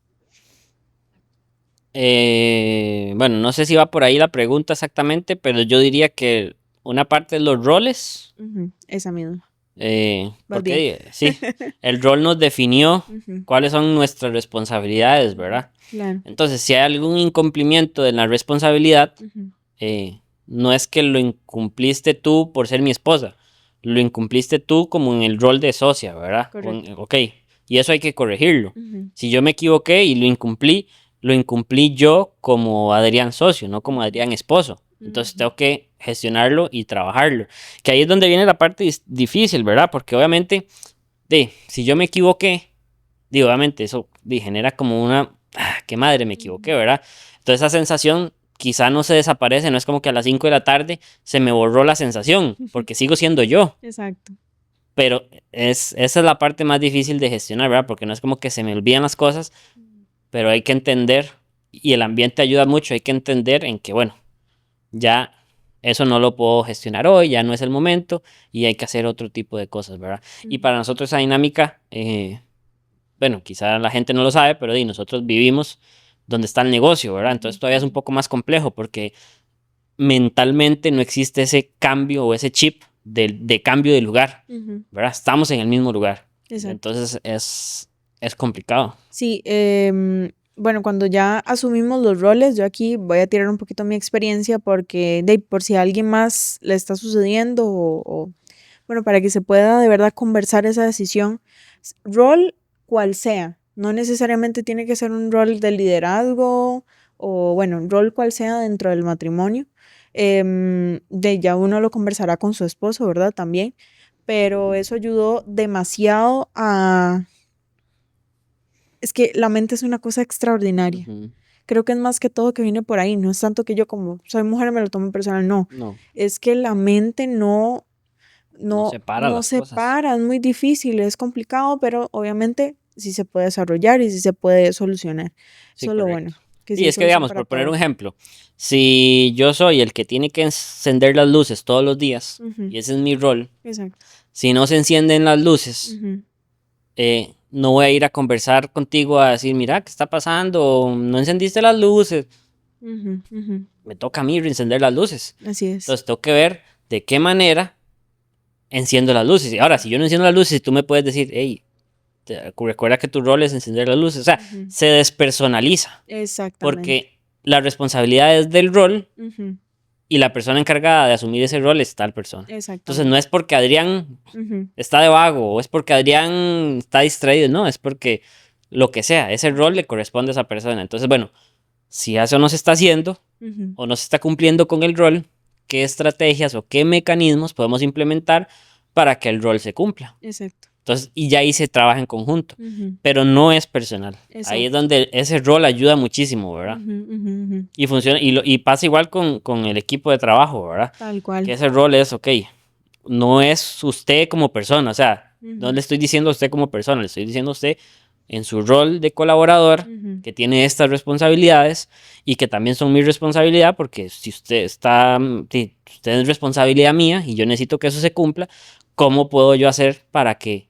Bueno, no sé si va por ahí la pregunta exactamente, pero yo diría que una parte de los roles, Ujú, esa misma. Vas bien. porque sí, el rol nos definió Ujú, cuáles son nuestras responsabilidades, ujú, ¿verdad? claro. Entonces, si hay algún incumplimiento de la responsabilidad, Ujú, no es que lo incumpliste tú por ser mi esposa, lo incumpliste tú como en el rol de socia, ¿verdad? correcto. Ok, y eso hay que corregirlo. Ujú, Si yo me equivoqué y lo incumplí yo como Adrián socio, no como ujú, Adrián esposo. Entonces ujú, tengo que gestionarlo y trabajarlo. Que ahí es donde viene la parte difícil, ¿verdad? Porque obviamente, si yo me equivoqué, obviamente eso genera como qué madre, me equivoqué, ujú. ¿verdad? Entonces esa sensación quizá no se desaparece, no es como que a las 5 de la tarde se me borró la sensación, porque sigo siendo yo, Exacto. pero esa es la parte más difícil de gestionar, ¿verdad? Porque no es como que se me olvidan las cosas, pero hay que entender, y el ambiente ayuda mucho, hay que entender en que, bueno, ya eso no lo puedo gestionar hoy, ya no es el momento, y hay que hacer otro tipo de cosas, ¿verdad? Y Ujú, para nosotros esa dinámica, bueno, quizá la gente no lo sabe, pero nosotros vivimos donde está el negocio, ¿verdad? Entonces ujú, todavía es un ujú, poco más complejo porque mentalmente no existe ese cambio o ese chip de cambio de lugar, Ujú, ¿verdad? Estamos en el mismo lugar. exacto. Entonces es complicado. Sí, bueno, cuando ya asumimos los roles, yo aquí voy a tirar un poquito mi experiencia porque por si a alguien más le está sucediendo bueno, para que se pueda de verdad conversar esa decisión, rol cual sea, no necesariamente tiene que ser un rol de liderazgo o bueno, un rol cual sea dentro del matrimonio. De ya uno lo conversará con su esposo, ¿verdad? También, pero eso ayudó demasiado a es que la mente es una cosa extraordinaria. Ujú. Creo que es más que todo que viene por ahí. No es tanto que yo como soy mujer me lo tomo personal, no. No, Es que la mente no separa no las se cosas. para, es muy difícil, es complicado, pero obviamente sí se puede desarrollar y sí se puede solucionar. Sí, Eso es lo bueno, correcto. que sí Y hay es que, solución digamos, para por poner un todo. ejemplo, si yo soy el que tiene que encender las luces todos los días, Ujú, y ese es mi rol, exacto. si no se encienden las luces, Ujú, no voy a ir a conversar contigo a decir, mira, ¿qué está pasando? No encendiste las luces. ujú, ujú. Me toca a mí encender las luces. Así es. Entonces tengo que ver de qué manera enciendo las luces. Y ahora, si yo no enciendo las luces, tú me puedes decir, hey, recuerda que tu rol es encender las luces. O sea, Ujú, se despersonaliza exactamente. porque la responsabilidad es del rol Ujú, y la persona encargada de asumir ese rol es tal persona. Entonces no exactamente. es porque Adrián Ujú, está de vago o es porque Adrián está distraído, no, es porque lo que sea, ese rol le corresponde a esa persona. Entonces, bueno, si eso no se está haciendo ujú, o no se está cumpliendo con el rol, ¿qué estrategias o qué mecanismos podemos implementar para que el rol se cumpla? exacto. Entonces, y ya ahí se trabaja en conjunto, Ujú, pero no es personal. Ahí es exacto. donde ese rol ayuda muchísimo, ¿verdad? Ujú, ujú, ujú. Y funciona, y pasa igual con el equipo de trabajo, ¿verdad? Tal Que cual. ese rol es, ok, no es usted como persona, o sea, no Ujú, le estoy diciendo a usted como persona, le estoy diciendo a usted en su rol de colaborador ujú, que tiene estas responsabilidades y que también son mi responsabilidad porque si usted está, si usted es responsabilidad mía y yo necesito que eso se cumpla, ¿cómo puedo yo hacer para que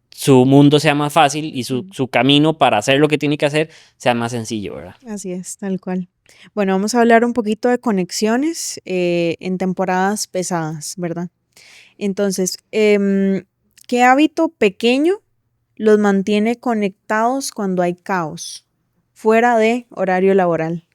su mundo sea más fácil y ujú. su camino para hacer lo que tiene que hacer sea más sencillo, ¿verdad? Así es, tal cual. Bueno, vamos a hablar un poquito de conexiones en temporadas pesadas, ¿verdad? Entonces, ¿qué hábito pequeño los mantiene conectados cuando hay caos, fuera de horario laboral?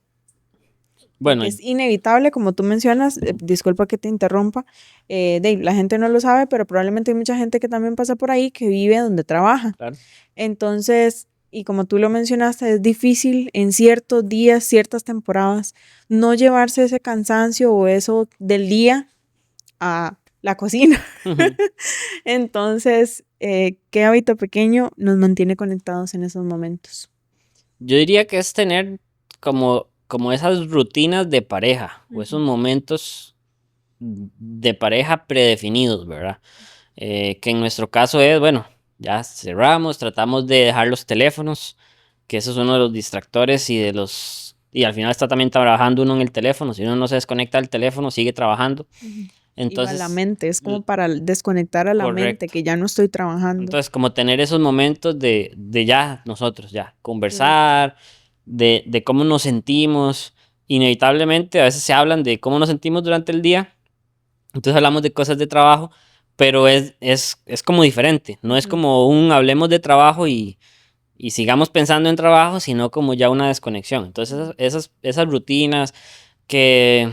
Bueno, Porque es inevitable, como tú mencionas, disculpa que te interrumpa, la gente no lo sabe, pero probablemente hay mucha gente que también pasa por ahí que vive donde trabaja. claro. Entonces, y como tú lo mencionaste, es difícil en ciertos días, ciertas temporadas, no llevarse ese cansancio o eso del día a la cocina. Entonces, ¿qué hábito pequeño nos mantiene conectados en esos momentos? Yo diría que es tener como esas rutinas de pareja o esos Ujú, momentos de pareja predefinidos, ¿verdad? Que en nuestro caso es, bueno, ya cerramos, tratamos de dejar los teléfonos, que eso es uno de los distractores y al final está también trabajando uno en el teléfono, si uno no se desconecta del teléfono, sigue trabajando. ujú. Igual la Entonces, mente, es como l- para desconectar a la mente, correcto. que ya no estoy trabajando. Entonces, como tener esos momentos de ya nosotros, ya, Exacto. conversar, de cómo nos sentimos. Inevitablemente, a veces se hablan de cómo nos sentimos durante el día, entonces hablamos de cosas de trabajo, pero es como diferente, no es Ujú, como un hablemos de trabajo y sigamos pensando en trabajo, sino como ya una desconexión. Entonces, ujú, esas rutinas que,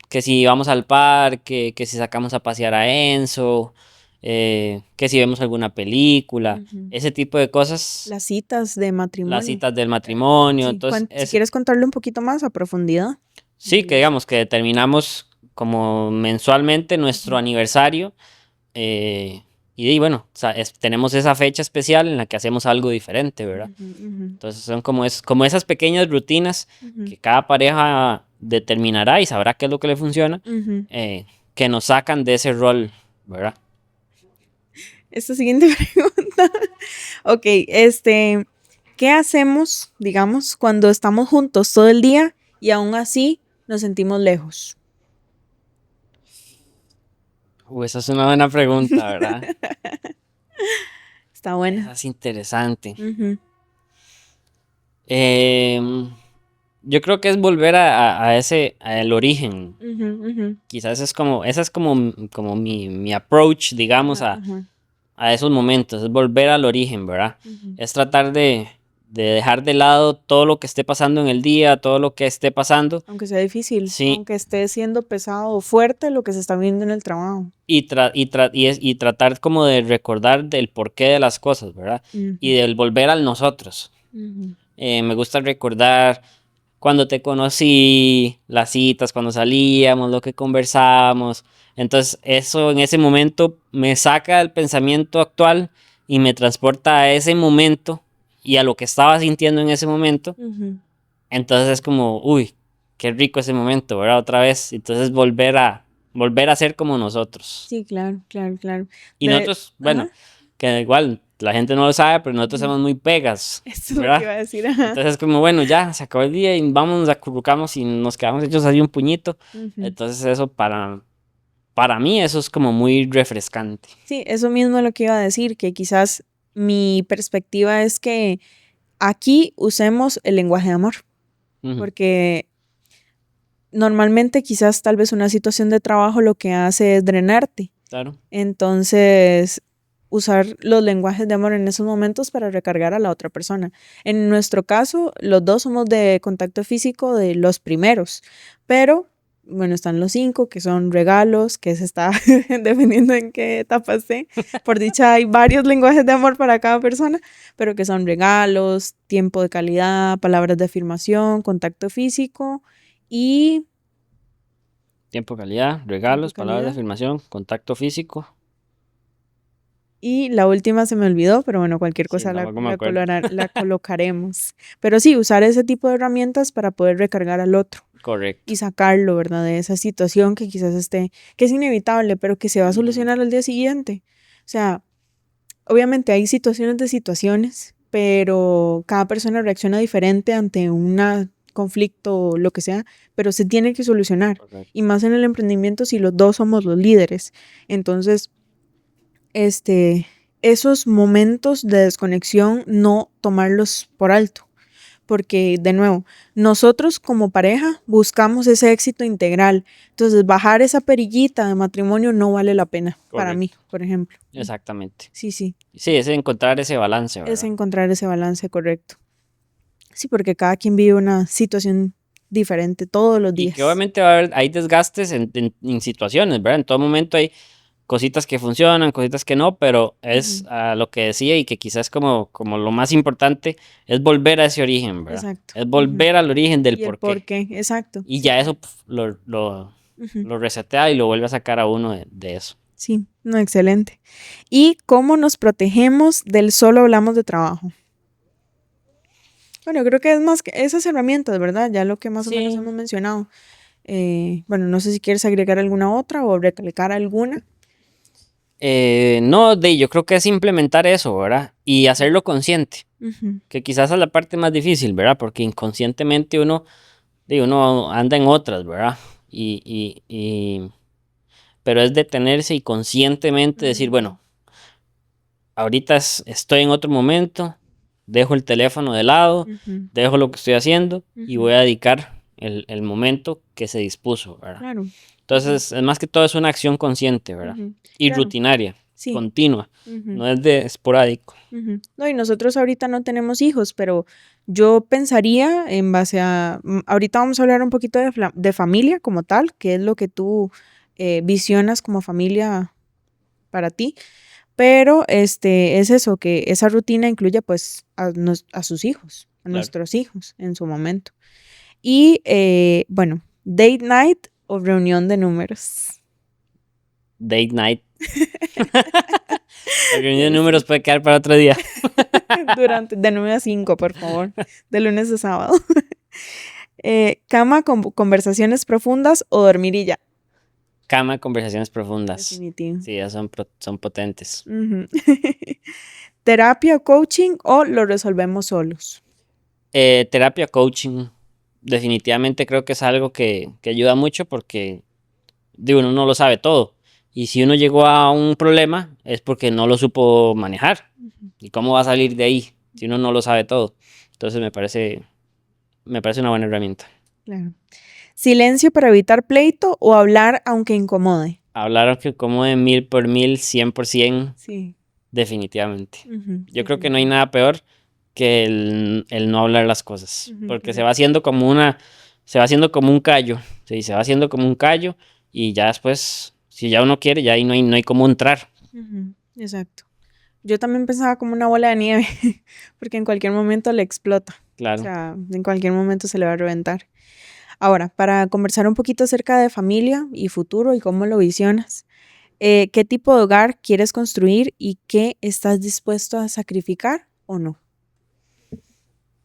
que si vamos al parque, que si sacamos a pasear a Enzo, que si vemos alguna película, ujú. ese tipo de cosas, Las citas de las matrimonio. citas del matrimonio, Sí, entonces, si quieres contarle un poquito más a profundidad sí, que de eso. digamos que determinamos como mensualmente nuestro Ujú, aniversario. eh, y bueno, o sea, tenemos esa fecha especial en la que hacemos algo diferente, ¿verdad? ujú, ujú, Entonces son como esas pequeñas rutinas ujú, que cada pareja determinará y sabrá qué es lo que le funciona, ujú. eh, que nos sacan de ese rol, ¿verdad? Esta siguiente pregunta. Ok, ¿qué hacemos, digamos, cuando estamos juntos todo el día y aún así nos sentimos lejos? Esa es una buena pregunta, ¿verdad? Está buena. Esa es interesante. Ujú, Em, Yo creo que es volver al origen. Ujú, ujú. Quizás esa es como mi approach, digamos, Ajá, ajá. a esos momentos, es volver al origen, ¿verdad? Ujú. Es tratar de dejar de lado todo lo que esté pasando en el día, todo lo que esté pasando, Aunque sea difícil, sí, aunque esté siendo pesado o fuerte lo que se está viendo en el trabajo. y tratar como de recordar del porqué de las cosas, ¿verdad? Ujú, Y del volver al nosotros. ujú, Me gusta recordar cuando te conocí, las citas, cuando salíamos, lo que conversábamos. Entonces, eso en ese momento me saca del pensamiento actual y me transporta a ese momento y a lo que estaba sintiendo en ese momento. ujú. Entonces es como, uy, qué rico ese momento, ¿verdad? Otra vez. Entonces volver a ser como nosotros. Sí, claro, claro, claro. Y nosotros, Ajá. bueno, que igual la gente no lo sabe, pero nosotros Ujú. somos muy pegas, Esto es lo que ¿verdad? iba a decir, ajá. Entonces, como bueno, ya se acabó el día y vamos, nos acurrucamos y nos quedamos hechos así un puñito. Ujú. Entonces, eso para mí, eso es como muy refrescante. Sí, eso mismo es lo que iba a decir, que quizás mi perspectiva es que aquí usemos el lenguaje de amor, Ujú, porque normalmente quizás tal vez una situación de trabajo lo que hace es drenarte. claro, Entonces, usar los lenguajes de amor en esos momentos para recargar a la otra persona. En nuestro caso, los dos somos de contacto físico de los primeros, pero bueno, están los 5 que son regalos, que se está dependiendo en qué etapa esté. Por dicha, hay varios lenguajes de amor para cada persona, pero que son regalos, tiempo de calidad, palabras de afirmación, contacto físico y tiempo de calidad, tiempo de regalos, palabras de calidad. afirmación, contacto físico. Y la última se me olvidó, pero bueno, cualquier Sí, cosa tampoco me acuerdo. la colocaremos. Pero sí, usar ese tipo de herramientas para poder recargar al otro Correcto. y sacarlo, ¿verdad? De esa situación que quizás esté, que es inevitable, pero que se va a Ujú, solucionar al día siguiente. O sea, obviamente hay situaciones de situaciones, pero cada persona reacciona diferente ante un conflicto o lo que sea, pero se tiene que solucionar. Y correcto. más en el emprendimiento si los dos somos los líderes. Entonces, este, esos momentos de desconexión no tomarlos por alto, porque de nuevo, nosotros como pareja buscamos ese éxito integral, entonces bajar esa perillita de matrimonio no vale la pena para mí, Correcto. por ejemplo. Exactamente. Sí, sí, Sí, es encontrar ese balance, es ¿verdad? encontrar ese balance correcto. Sí, porque cada quien vive una situación diferente todos los Y que días. obviamente va a haber, hay desgastes en situaciones, ¿verdad? En todo momento hay cositas que funcionan, cositas que no, pero es Ujú, lo que decía y que quizás como lo más importante es volver a ese origen, ¿verdad? exacto. Es Ujú. volver al origen del Y el por por qué. qué, exacto. Y Sí, ya claro. eso pf, lo, Ujú. lo resetea y lo vuelve a sacar a uno de eso. Sí, no, excelente. ¿Y cómo nos protegemos del solo hablamos de trabajo? Bueno, creo que es más que esas herramientas, ¿verdad? Ya lo que más o menos Sí, hemos mencionado. Bueno, no sé si quieres agregar alguna otra o recalcar alguna. no, yo creo que es implementar eso, ¿verdad? Y hacerlo consciente, Ujú, que quizás es la parte más difícil, ¿verdad? Porque inconscientemente uno anda en otras, ¿verdad? Pero es detenerse y conscientemente decir, ujú, bueno, ahorita estoy en otro momento, dejo el teléfono de lado, ujú, dejo lo que estoy haciendo y ujú. voy a dedicar el momento que se dispuso, ¿verdad? Claro. Ujú, Entonces, es más que todo es una acción consciente, ¿verdad? ujú. Y Claro, rutinaria, sí. continua, Ujú, no es de esporádico. ujú. No, y nosotros ahorita no tenemos hijos, pero yo pensaría en base a, ahorita vamos a hablar un poquito de familia como tal, que es lo que tú visionas como familia para ti. Pero es eso, que esa rutina incluye pues a sus hijos, a Claro. nuestros hijos en su momento. Y bueno, date night o reunión de números. Date night. La reunión de números Sí. puede quedar para otro día. De 9 a 5 por favor, de lunes a sábado. Cama con conversaciones profundas o dormir y ya. Cama, conversaciones profundas. Definitivo. Sí, ya son potentes. Ujú. Terapia o coaching o lo resolvemos solos. Terapia, coaching, definitivamente creo que es algo que ayuda mucho porque, digo, uno no lo sabe todo. Y si uno llegó a un problema es porque no lo supo manejar. Ujú. ¿Y cómo va a salir de ahí si uno no lo sabe todo? Entonces me parece me parece una buena herramienta. Claro. ¿Silencio para evitar pleito o hablar aunque incomode? Hablar que como de 1000 por 1000, 100%, Sí. definitivamente. Yo creo que no hay Definitivamente. nada peor que el no hablar las cosas, porque se va Correcto. haciendo como se va haciendo como un callo, sí, se va haciendo como un callo y ya después, si ya uno quiere, ya ahí no hay cómo entrar. Exacto. Yo también pensaba como una bola de nieve, porque en cualquier momento le explota. O Claro. sea, en cualquier momento se le va a reventar. Ahora, para conversar un poquito acerca de familia y futuro y cómo lo visionas, ¿qué tipo de hogar quieres construir y qué estás dispuesto a sacrificar o no?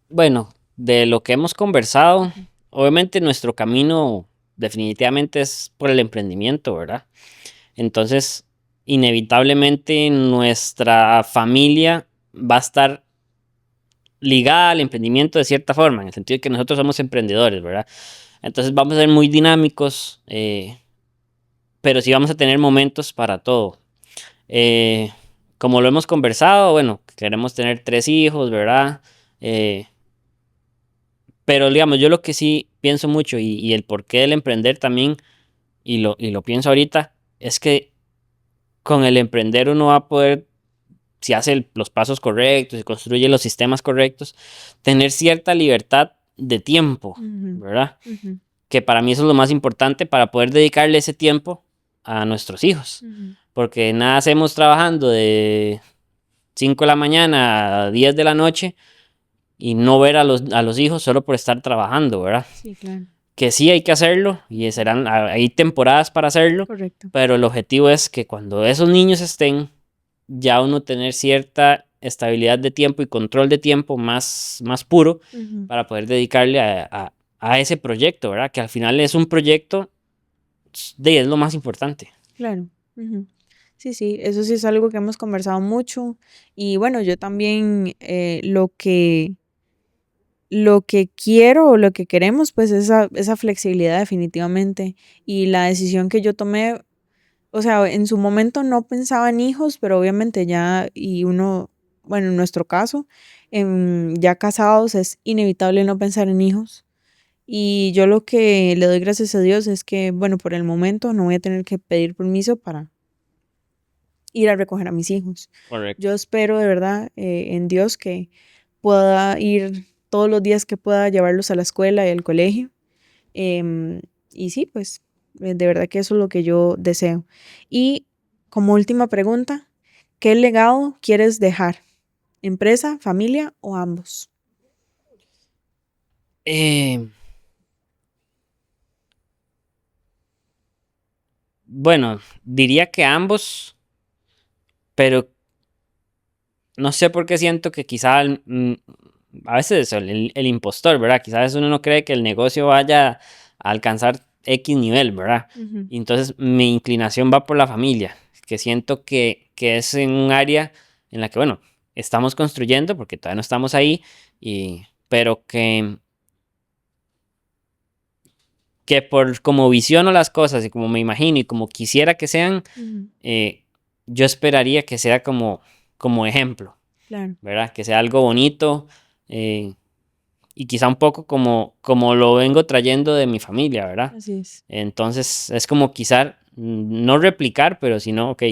Bueno, de lo que hemos conversado, obviamente nuestro camino definitivamente es por el emprendimiento, ¿verdad? Entonces, inevitablemente nuestra familia va a estar ligada al emprendimiento de cierta forma, en el sentido de que nosotros somos emprendedores, ¿verdad? Entonces vamos a ser muy dinámicos, pero sí vamos a tener momentos para todo. Eh, Como lo hemos conversado, bueno, queremos tener 3 hijos, ¿verdad? Eh, pero digamos, yo lo que sí pienso mucho y el porqué del emprender también, y lo pienso ahorita, es que con el emprender uno va a poder, si hace los pasos correctos, si construye los sistemas correctos, tener cierta libertad de tiempo, Ujú, ¿verdad? ujú, Que para mí eso es lo más importante para poder dedicarle ese tiempo a nuestros hijos. ujú. Porque nada hacemos trabajando de 5 de la mañana a 10 de la noche y no ver a los hijos solo por estar trabajando, ¿verdad? Sí, claro. Que sí hay que hacerlo y hay temporadas para hacerlo, Correcto. pero el objetivo es que cuando esos niños estén, ya uno tener cierta estabilidad de tiempo y control de tiempo más puro Ujú, para poder dedicarle a ese proyecto, ¿verdad? Que al final es un proyecto, es lo más importante. claro. Ujú. Sí, sí, eso sí es algo que hemos conversado mucho. Y bueno, yo también lo que quiero o lo que queremos, pues esa flexibilidad definitivamente. Y la decisión que yo tomé, o sea, en su momento no pensaba en hijos, pero obviamente ya, y uno, bueno, en nuestro caso, ya casados es inevitable no pensar en hijos. Y yo lo que le doy gracias a Dios es que, bueno, por el momento no voy a tener que pedir permiso para ir a recoger a mis hijos. Yo Correcto. espero de verdad en Dios que pueda ir todos los días que pueda llevarlos a la escuela y al colegio. Em, y sí, pues de verdad que eso es lo que yo deseo. Y como última pregunta, ¿qué legado quieres dejar? ¿Empresa, familia o ambos? Eh, bueno, diría que ambos, pero no sé por qué siento que quizá a veces el impostor, ¿verdad? Quizás uno no cree que el negocio vaya a alcanzar X nivel, ¿verdad? Ujú, Y entonces mi inclinación va por la familia, que siento que es en un área en la que, bueno, estamos construyendo, porque todavía no estamos ahí, pero que por como visiono las cosas y como me imagino y como quisiera que sean, ujú, eh, yo esperaría que sea como ejemplo, claro, ¿verdad? Que sea algo bonito, eh, y quizá un poco como lo vengo trayendo de mi familia, ¿verdad? así es, Entonces es como quizá no replicar, pero sino, ok,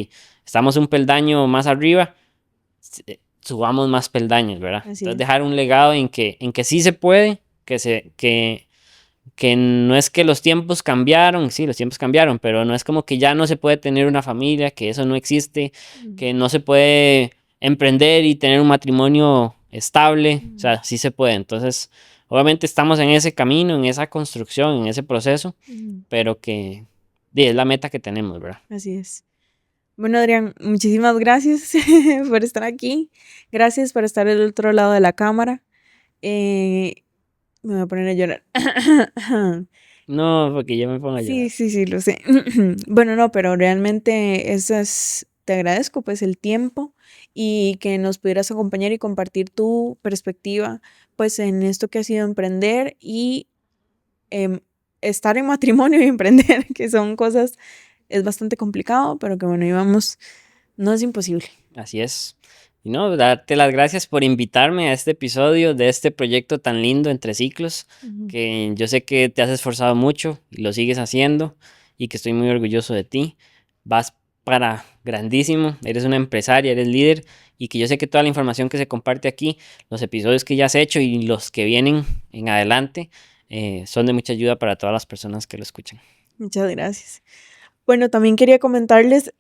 estamos un peldaño más arriba, subamos más peldaños, ¿verdad? así Entonces es. dejar un legado en que sí se puede, que no es que los tiempos cambiaron, sí, los tiempos cambiaron, pero no es como que ya no se puede tener una familia, que eso no existe, Ujú, que no se puede emprender y tener un matrimonio estable, o ujú, sea, sí se puede. Entonces, obviamente estamos en ese camino, en esa construcción, en ese proceso, ujú, pero que es la meta que tenemos, ¿verdad? así es. Bueno, Adrián, muchísimas gracias por estar aquí. Gracias por estar del otro lado de la cámara. Eh, Me voy a poner a llorar. No, porque yo me pongo a Sí, llorar. sí, sí, lo sé. Bueno, no, pero realmente te agradezco pues el tiempo y que nos pudieras acompañar y compartir tu perspectiva pues en esto que ha sido emprender y em, estar en matrimonio y emprender, que son cosas, es bastante complicado, pero que bueno, íbamos, no es imposible. Así es. Y no, darte las gracias por invitarme a este episodio de este proyecto tan lindo Entre Ciclos, Ujú. que yo sé que te has esforzado mucho y lo sigues haciendo y que estoy muy orgulloso de ti. Vas para grandísimo, eres una empresaria, eres líder y que yo sé que toda la información que se comparte aquí, los episodios que ya has hecho y los que vienen en adelante, son de mucha ayuda para todas las personas que lo escuchan. Muchas gracias. Bueno, también quería comentarles,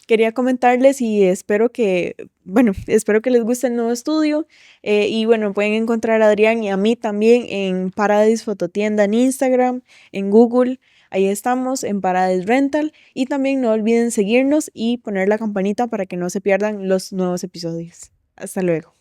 quería comentarles y espero que, bueno, espero que les guste el nuevo estudio. Y bueno, pueden encontrar a Adrián y a mí también en Paradise Fototienda en Instagram, en Google. Ahí estamos en Paradise Rental. Y también no olviden seguirnos y poner la campanita para que no se pierdan los nuevos episodios. Hasta luego.